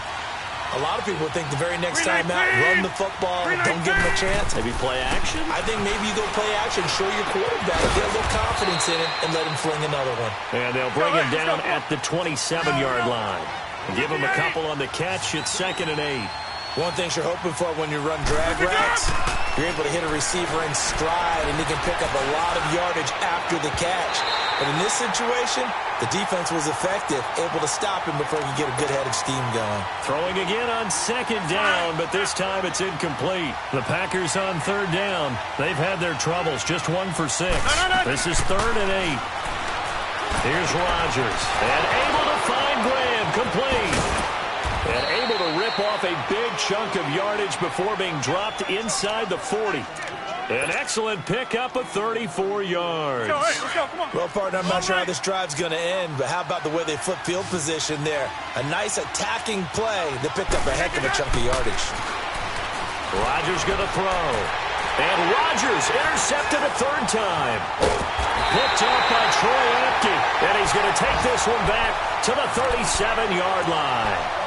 a lot of people think the very next time out, run the football, don't give them a chance. Maybe play action? I think maybe you go play action, show your quarterback, get a little confidence in it, and let him fling another one. And they'll bring him down at the 27-yard line. Give him a couple on the catch. It's 2nd and 8. One thing you're hoping for when you run drag routes, you're able to hit a receiver in stride, and he can pick up a lot of yardage after the catch. But in this situation, the defense was effective, able to stop him before he could get a good head of steam going. Throwing again on 2nd down, but this time it's incomplete. The Packers on 3rd down. They've had their troubles, just 1 for 6. This is 3rd and 8. Here's Rodgers, and able to find Graham, complete. And able to rip off a big chunk of yardage before being dropped inside the 40. An excellent pickup of 34 yards. Well, partner, I'm not sure how this drive's going to end, but how about the way they flip field position there? A nice attacking play that picked up a heck of a chunk of yardage. Rodgers going to throw. And Rodgers intercepted a 3rd time. Picked up by Troy Apke. And he's going to take this one back to the 37-yard line.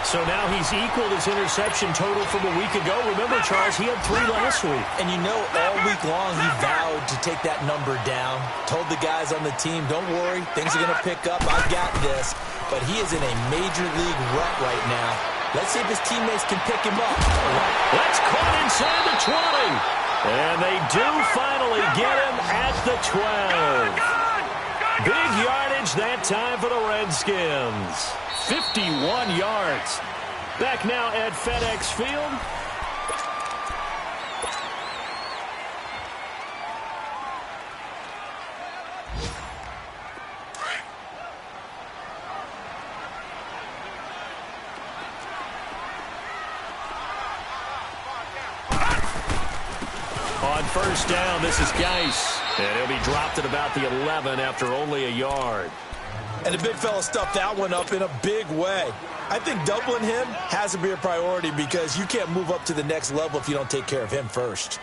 So now he's equaled his interception total from a week ago. Remember, Charles, he had 3 last week. And you know, all week long he vowed to take that number down. Told the guys on the team, don't worry, things are going to pick up. I got this. But he is in a major league rut right now. Let's see if his teammates can pick him up. That's caught inside the 20. And they do finally get him at the 12. Big yardage that time for the Redskins. 51 yards. Back now at FedEx Field. On 1st down, this is Geis. And he'll be dropped at about the 11 after only a yard. And the big fella stuffed that one up in a big way. I think doubling him has to be a priority because you can't move up to the next level if you don't take care of him first.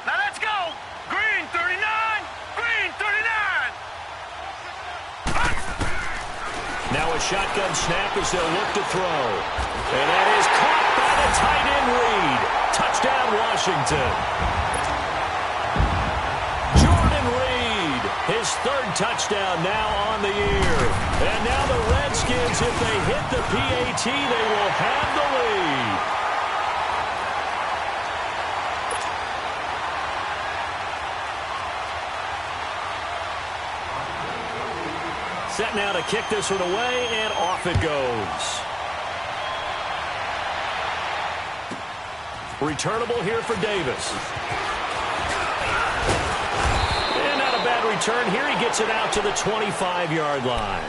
Now let's go. Green 39. Green 39. Now a shotgun snap as they'll look to throw. And that is caught by the a tight end read. Touchdown, Washington. Jordan Reed, his third touchdown now on the year. And now the Redskins, if they hit the PAT, they will have the lead. Set now to kick this one away, and off it goes. Returnable here for Davis. And not a bad return here. He gets it out to the 25-yard line.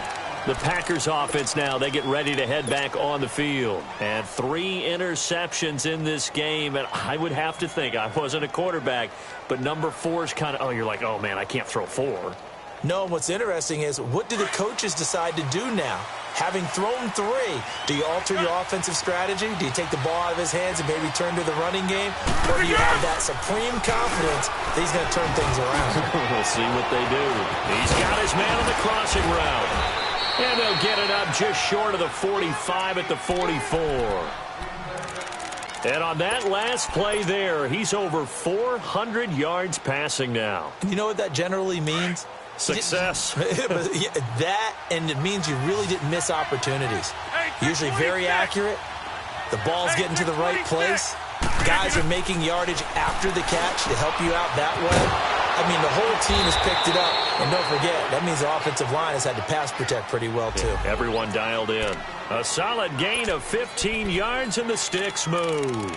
The Packers offense now, they get ready to head back on the field. And 3 interceptions in this game. And I would have to think, I wasn't a quarterback, but number 4 is kind of, oh, you're like, oh, man, I can't throw 4. No, what's interesting is, what do the coaches decide to do now? Having thrown 3, do you alter your offensive strategy? Do you take the ball out of his hands and maybe turn to the running game? Or do you have that supreme confidence that he's going to turn things around? We'll see what they do. He's got his man on the crossing route. And they'll get it up just short of the 45 at the 44. And on that last play there, he's over 400 yards passing now. You know what that generally means? Success. That, and it means you really didn't miss opportunities. Usually very accurate. The ball's getting to the right place. Guys are making yardage after the catch to help you out that way. I mean, the whole team has picked it up. And don't forget, that means the offensive line has had to pass protect pretty well, too. Yeah, everyone dialed in. A solid gain of 15 yards, and the sticks move.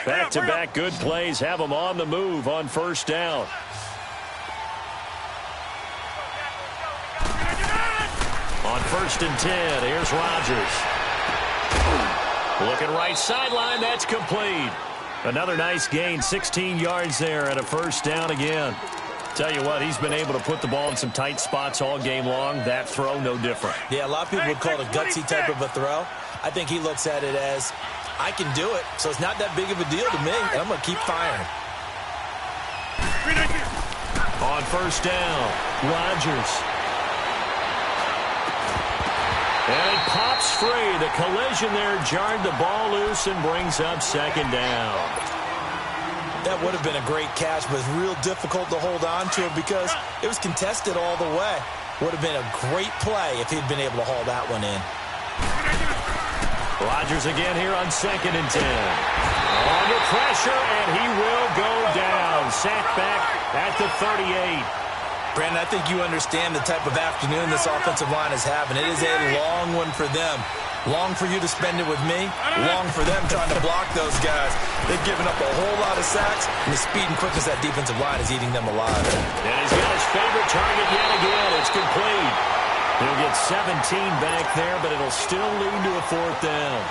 Back-to-back good plays have them on the move on first down. On 1st and 10, here's Rodgers. Looking right sideline, that's complete. Another nice gain, 16 yards there, and a first down again. Tell you what, he's been able to put the ball in some tight spots all game long. That throw, no different. Yeah, a lot of people would call it a gutsy type of a throw. I think he looks at it as, I can do it, so it's not that big of a deal to me, and I'm going to keep firing. On first down, Rodgers. And it pops free. The collision there jarred the ball loose and brings up second down. That would have been a great catch, but it's real difficult to hold on to it because it was contested all the way. Would have been a great play if he'd been able to haul that one in. Rodgers again here on 2nd and 10. Under pressure, and he will go down. Sacked back at the 38. Brandon, I think you understand the type of afternoon this offensive line is having. It is a long one for them. Long for you to spend it with me. Long for them trying to block those guys. They've given up a whole lot of sacks, and the speed and quickness of that defensive line is eating them alive. And he's got his favorite target yet again. It's complete. He'll get 17 back there, but it'll still lead to a 4th down.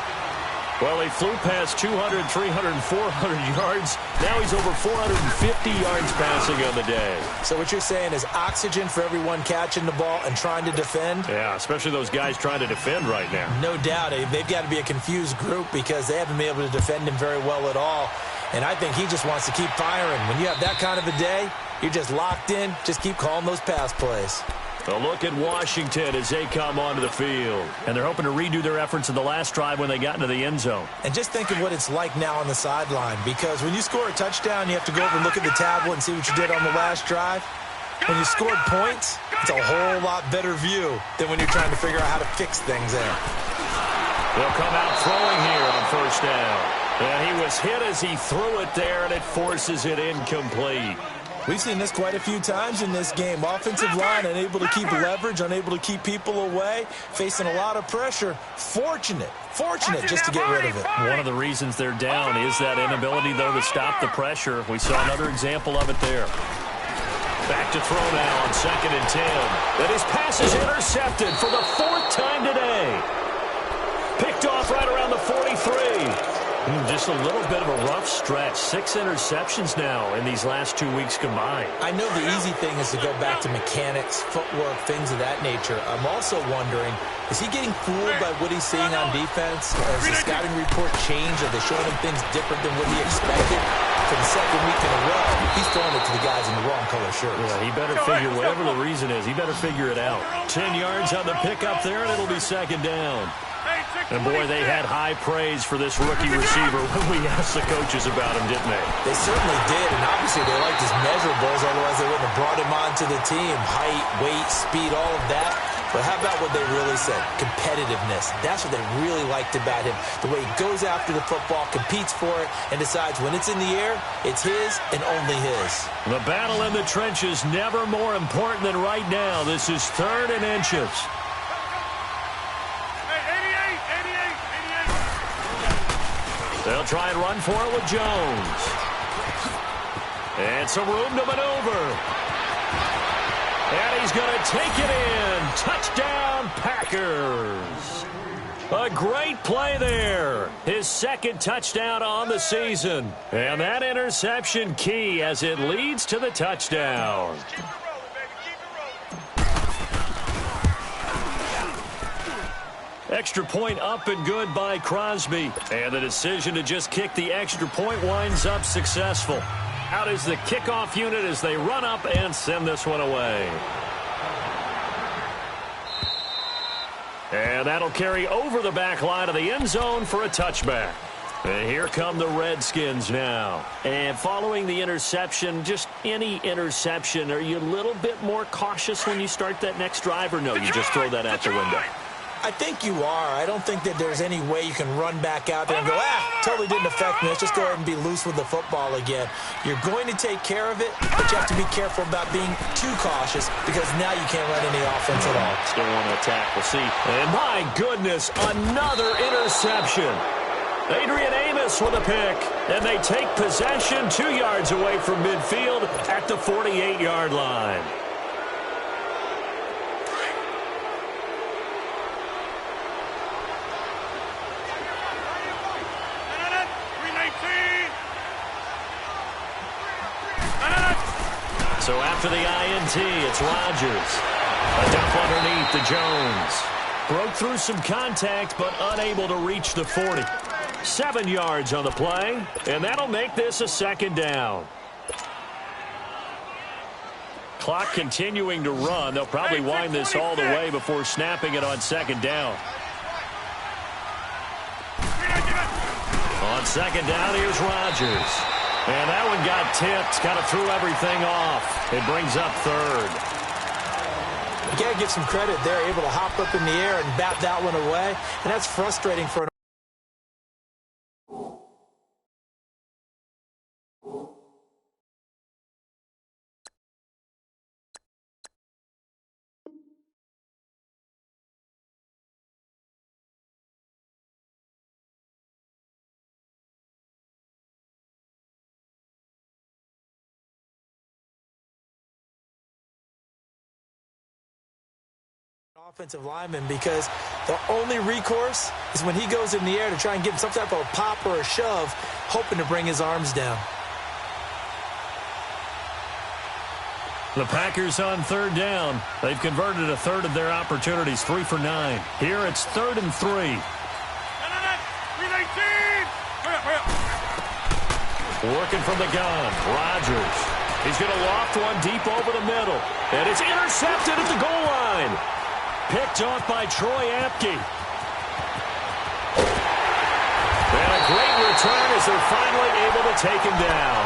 Well, he flew past 200, 300, 400 yards. Now he's over 450 yards passing on the day. So what you're saying is oxygen for everyone catching the ball and trying to defend? Yeah, especially those guys trying to defend right now. No doubt. They've got to be a confused group because they haven't been able to defend him very well at all. And I think he just wants to keep firing. When you have that kind of a day, you're just locked in. Just keep calling those pass plays. A look at Washington as they come onto the field. And they're hoping to redo their efforts in the last drive when they got into the end zone. And just think of what it's like now on the sideline. Because when you score a touchdown, you have to go over and look at the tablet and see what you did on the last drive. When you scored points, it's a whole lot better view than when you're trying to figure out how to fix things there. They'll come out throwing here on first down. And he was hit as he threw it there, and it forces it incomplete. We've seen this quite a few times in this game. Offensive line unable to keep leverage, unable to keep people away, facing a lot of pressure. Fortunate just to get rid of it. One of the reasons they're down is that inability, though, to stop the pressure. We saw another example of it there. Back to throw now on 2nd and 10. And his pass is intercepted for the 4th time today. Picked off right around the 43. Just a little bit of a rough stretch. 6 interceptions now in these last 2 weeks combined. I know the easy thing is to go back to mechanics, footwork, things of that nature. I'm also wondering, is he getting fooled by what he's seeing on defense? Has the scouting report changed? Are they showing him things different than what he expected? for the second week in a row, he's throwing it to the guys in the wrong color shirts. Yeah, he better figure, whatever the reason is, he better figure it out. 10 yards on the pickup there, and it'll be second down. And, boy, they had high praise for this rookie receiver when we asked the coaches about him, didn't they? They certainly did, and obviously they liked his measurables, otherwise they wouldn't have brought him onto the team. Height, weight, speed, all of that. But how about what they really said? Competitiveness. That's what they really liked about him. The way he goes after the football, competes for it, and decides when it's in the air, it's his and only his. The battle in the trenches never more important than right now. This is 3rd and inches. They'll try and run for it with Jones. And some room to maneuver. And he's going to take it in. Touchdown, Packers. A great play there. His second touchdown on the season. And that interception key as it leads to the touchdown. Extra point up and good by Crosby. And the decision to just kick the extra point winds up successful. Out is the kickoff unit as they run up and send this one away. And that'll carry over the back line of the end zone for a touchback. And here come the Redskins now. And following the interception, just any interception, are you a little bit more cautious when you start that next drive, or no, you just throw that out the window? I think you are. I don't think that there's any way you can run back out there and go, totally didn't affect me. Let's just go ahead and be loose with the football again. You're going to take care of it, but you have to be careful about being too cautious because now you can't run any offense at all. Still want to attack. We'll see. And my goodness, another interception. Adrian Amos with a pick, and they take possession 2 yards away from midfield at the 48-yard line. So after the INT, it's Rodgers. A dump underneath to Jones. Broke through some contact, but unable to reach the 40. 7 yards on the play, and that'll make this a second down. Clock continuing to run. They'll probably wind this all the way before snapping it on second down. On second down, here's Rodgers. And that one got tipped, kind of threw everything off. It brings up 3rd. You got to give some credit. They're able to hop up in the air and bat that one away, and that's frustrating for an offensive lineman because the only recourse is when he goes in the air to try and get some type of a pop or a shove, hoping to bring his arms down. The Packers on 3rd down. They've converted a third of their opportunities, 3 for 9. Here it's 3rd and 3. Working from the gun, Rodgers. He's going to loft one deep over the middle. And it's intercepted at the goal line. Picked off by Troy Apke. And a great return as they're finally able to take him down.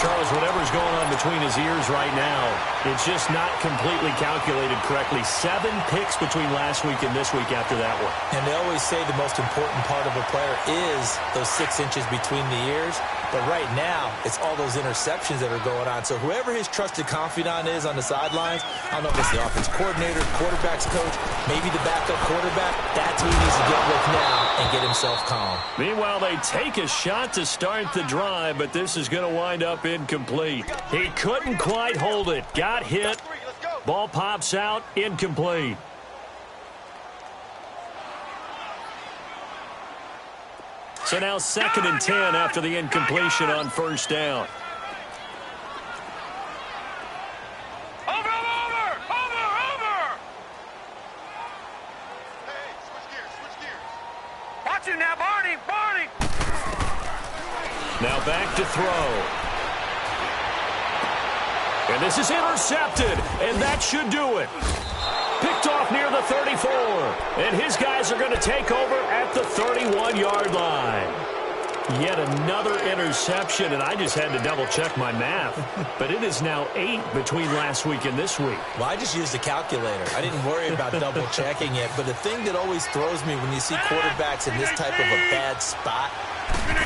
Charles, whatever's going on between his ears right now, it's just not completely calculated correctly. 7 picks between last week and this week after that one. And they always say the most important part of a player is those 6 inches between the ears. But right now, it's all those interceptions that are going on. So whoever his trusted confidant is on the sidelines, I don't know if it's the offense coordinator, quarterback's coach, maybe the backup quarterback, that's who he needs to get with now and get himself calm. Meanwhile, they take a shot to start the drive, but this is going to wind up incomplete. He couldn't quite hold it. Got hit. Ball pops out. Incomplete. So now 2nd and 10 after the incompletion on 1st down. Over! Hey, switch gears. Watch it now, Barney! Now back to throw. And this is intercepted, and that should do it. Picked off near the 34, and his guys are going to take over at the 31-yard line. Yet another interception, and I just had to double-check my math. But it is now 8 between last week and this week. Well, I just used a calculator. I didn't worry about double-checking it. But the thing that always throws me when you see quarterbacks in this type of a bad spot,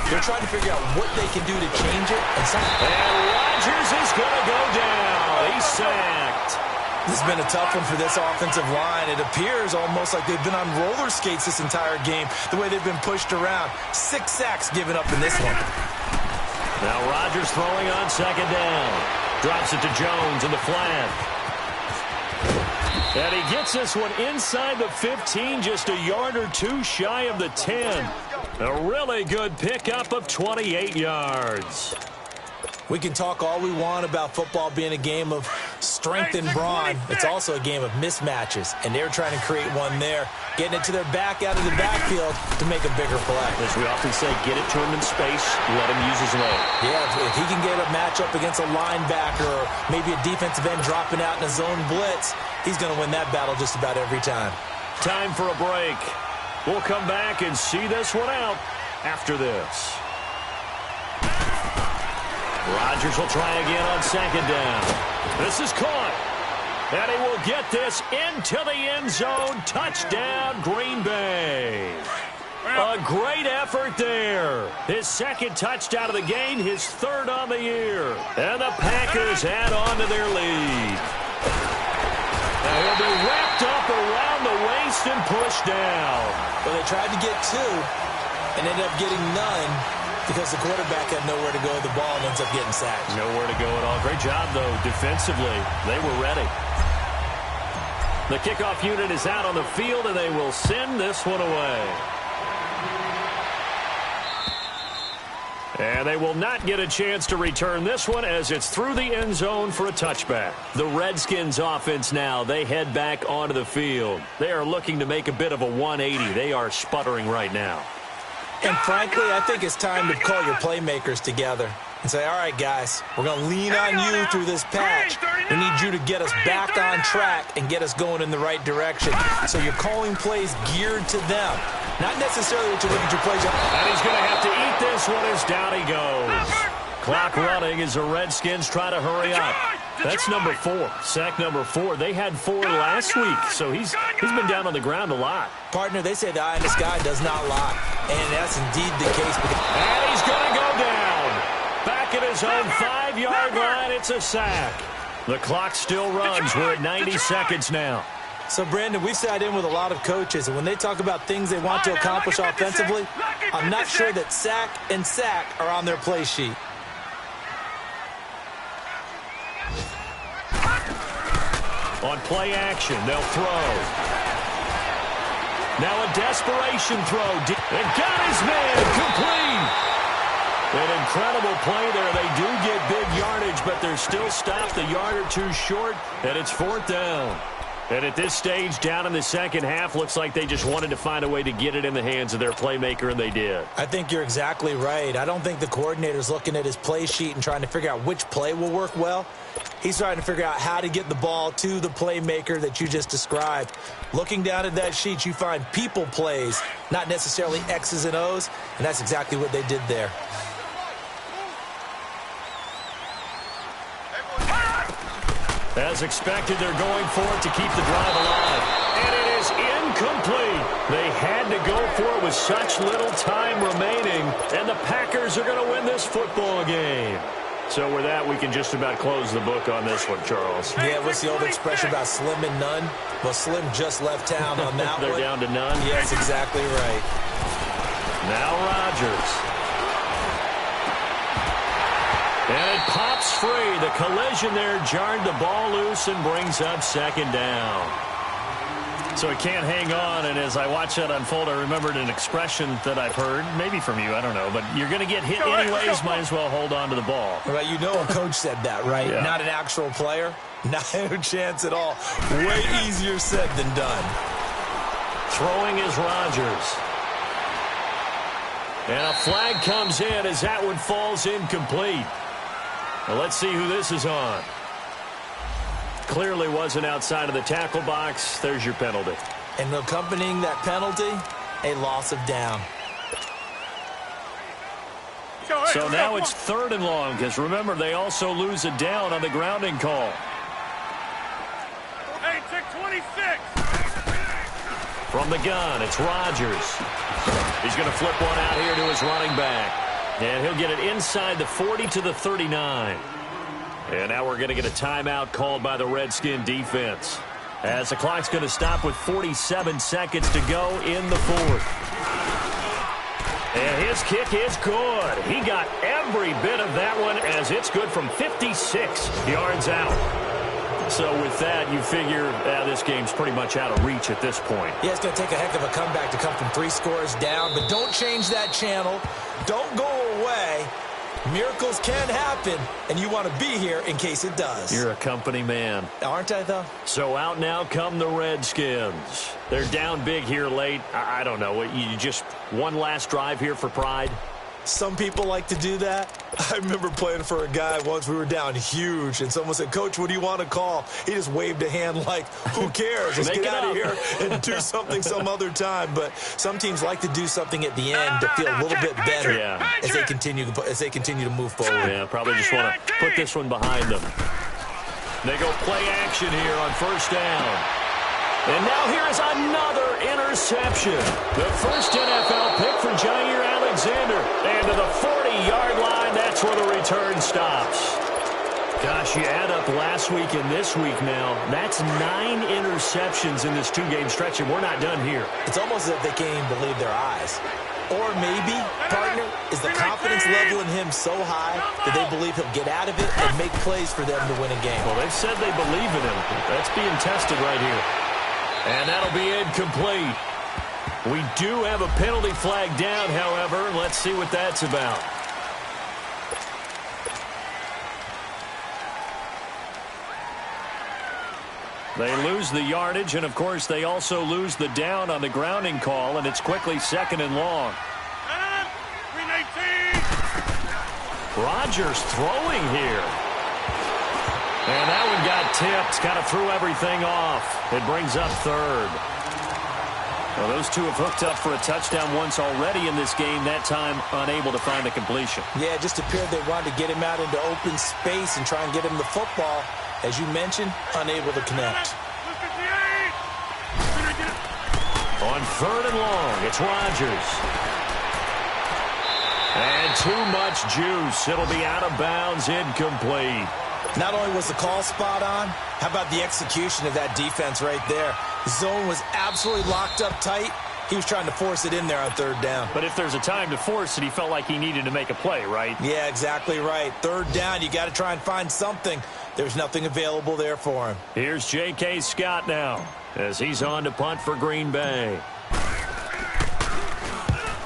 they're trying to figure out what they can do to change it. And Rodgers is going to go down. He's sacked. This has been a tough one for this offensive line. It appears almost like they've been on roller skates this entire game, the way they've been pushed around. 6 sacks given up in this one. Now Rodgers throwing on second down. Drops it to Jones in the flat. And he gets this one inside the 15, just a yard or two shy of the 10. A really good pickup of 28 yards. We can talk all we want about football being a game of strength and brawn. It's also a game of mismatches, and they're trying to create one there, getting it to their back out of the backfield to make a bigger play. As we often say, get it to him in space, let him use his leg. Yeah, if he can get a matchup against a linebacker or maybe a defensive end dropping out in a zone blitz, he's going to win that battle just about every time. Time for a break. We'll come back and see this one out after this. Rodgers will try again on second down. This is caught. And he will get this into the end zone. Touchdown, Green Bay. A great effort there. His second touchdown of the game, his third on the year. And the Packers add on to their lead. Now he'll be wrapped up around the waist and pushed down. Well, they tried to get 2 and ended up getting none, because the quarterback had nowhere to go with the ball and ends up getting sacked. Nowhere to go at all. Great job, though, defensively. They were ready. The kickoff unit is out on the field, and they will send this one away. And they will not get a chance to return this one as it's through the end zone for a touchback. The Redskins offense now, they head back onto the field. They are looking to make a bit of a 180. They are sputtering right now. And frankly, I think it's time to call your playmakers together and say, all right, guys, we're going to lean on you through this patch. We need you to get us back on track and get us going in the right direction. So you're calling plays geared to them, not necessarily what you look at your plays. And he's going to have to eat this one as down he goes. Clock running as the Redskins try to hurry up. That's number 4, sack number 4. They had 4 last week, so he's been down on the ground a lot. Partner, they say the eye in the sky does not lie, and that's indeed the case. And he's going to go down. Back at his own 5-yard line, it's a sack. The clock still runs. We're at 90 seconds now. So, Brandon, we've sat in with a lot of coaches, and when they talk about things they want to accomplish offensively, I'm not sure that sack and sack are on their play sheet. On play action, they'll throw. Now a desperation throw. And got his man complete. An incredible play there. They do get big yardage, but they're still stopped a yard or two short, and it's 4th down. And at this stage, down in the second half, looks like they just wanted to find a way to get it in the hands of their playmaker, and they did. I think you're exactly right. I don't think the coordinator's looking at his play sheet and trying to figure out which play will work well. He's trying to figure out how to get the ball to the playmaker that you just described. Looking down at that sheet, you find people plays, not necessarily X's and O's, and that's exactly what they did there. As expected, they're going for it to keep the drive alive. And it is incomplete. They had to go for it with such little time remaining. And the Packers are going to win this football game. So with that, we can just about close the book on this one, Charles. Yeah, what's the old expression about slim and none? Well, Slim just left town on that They're one. down to none? Yes, exactly right. Now Rodgers. And it pops free. The collision there jarred the ball loose and brings up second down. So it can't hang on, and as I watch that unfold, I remembered an expression that I've heard, maybe from you, I don't know, but you're going to get hit anyways, might as well hold on to the ball. Well, you know a coach said that, right? Yeah. Not an actual player. Not a chance at all. Way easier said than done. Throwing is Rodgers. And a flag comes in as that one falls incomplete. Well, let's see who this is on. Clearly wasn't outside of the tackle box. There's your penalty. And accompanying that penalty, a loss of down. So now it's 3rd and long, because remember, they also lose a down on the grounding call. Hey, check 26. From the gun, it's Rodgers. He's going to flip one out here to his running back. And he'll get it inside the 40 to the 39. And now we're going to get a timeout called by the Redskin defense, as the clock's going to stop with 47 seconds to go in the 4th. And his kick is good. He got every bit of that one, as it's good from 56 yards out. So with that, you figure this game's pretty much out of reach at this point. Yeah, it's going to take a heck of a comeback to come from 3 scores down, but don't change that channel. Don't go away. Miracles can happen, and you want to be here in case it does. You're a company man. Aren't I, though? So out now come the Redskins. They're down big here late. I don't know. You just one last drive here for pride? Some people like to do that. I remember playing for a guy once. We were down huge, and someone said, "Coach, what do you want to call?" He just waved a hand like, who cares? Let's get out of here and do something some other time. But some teams like to do something at the end to feel a little bit better as they continue to move forward. Yeah, probably just want to put this one behind them. They go play action here on 1st down. And now here is another interception. The first NFL pick for Jair Alexander. And to the 40-yard line, that's where the return stops. Gosh, you add up last week and this week now. That's 9 interceptions in this 2-game stretch, and we're not done here. It's almost as if they can't even believe their eyes. Or maybe, partner, is the confidence level in him so high that they believe he'll get out of it and make plays for them to win a game. Well, they've said they believe in him. That's being tested right here. And that'll be incomplete. We do have a penalty flag down, however. Let's see what that's about. They lose the yardage, and, of course, they also lose the down on the grounding call, and it's quickly 2nd and long. Rodgers throwing here. And that one got tipped, kind of threw everything off. It brings up 3rd. Well, those two have hooked up for a touchdown once already in this game, that time unable to find a completion. Yeah, it just appeared they wanted to get him out into open space and try and get him the football. As you mentioned, unable to connect. On 3rd and long, it's Rodgers. And too much juice. It'll be out of bounds, incomplete. Not only was the call spot on, how about the execution of that defense right there? The zone was absolutely locked up tight. He was trying to force it in there on 3rd down. But if there's a time to force it, he felt like he needed to make a play, right? Yeah, exactly right. 3rd down, you got to try and find something. There's nothing available there for him. Here's J.K. Scott now as he's on to punt for Green Bay.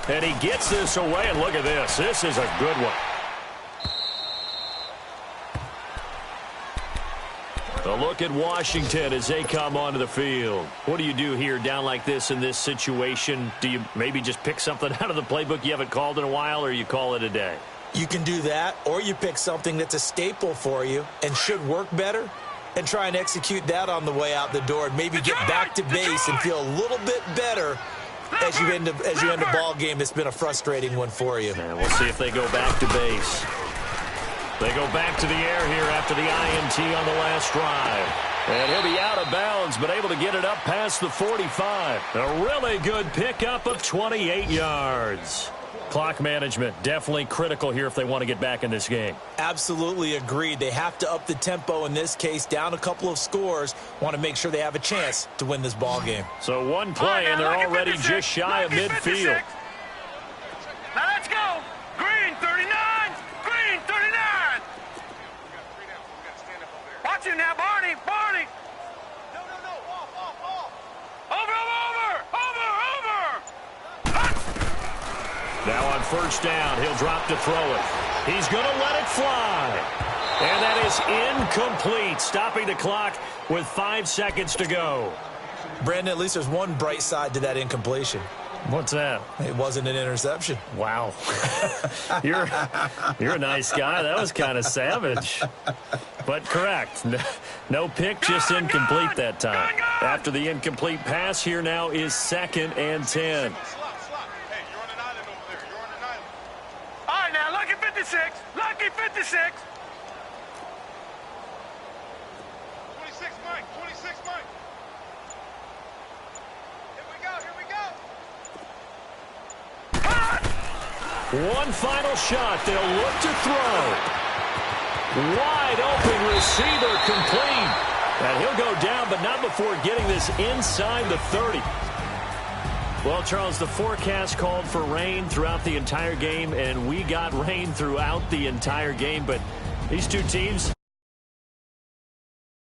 And he gets this away, and look at this. This is a good one. A look at Washington as they come onto the field. What do you do here down like this in this situation? Do you maybe just pick something out of the playbook you haven't called in a while, or you call it a day? You can do that, or you pick something that's a staple for you and should work better and try and execute that on the way out the door and maybe get back to base and feel a little bit better as you end a ball game that's been a frustrating one for you. And we'll see if they go back to base. They go back to the air here after the INT on the last drive. And he'll be out of bounds, but able to get it up past the 45. A really good pickup of 28 yards. Clock management definitely critical here if they want to get back in this game. Absolutely agreed. They have to up the tempo in this case, down a couple of scores. Want to make sure they have a chance to win this ball game. So one play, and they're already just shy of midfield. Now let's go. Green 39. Green 39. Watch him now, Barney. Barney. No. Off. Over. Now on 1st down, he'll drop to throw it. He's going to let it fly. And that is incomplete, stopping the clock with 5 seconds to go. Brandon, at least there's one bright side to that incompletion. What's that? It wasn't an interception. Wow. You're a nice guy. That was kind of savage. But correct. No pick, just incomplete that time. After the incomplete pass, here now is 2nd and 10. Hey, you're on an island over there. You're on an island. All right, now, lucky 56. Lucky 56. 26, Mike. 26, Mike. Here we go. Here we go. One final shot. They'll look to throw. Wide open receiver complete. And he'll go down, but not before getting this inside the 30. Well, Charles, the forecast called for rain throughout the entire game, and we got rain throughout the entire game. But these two teams,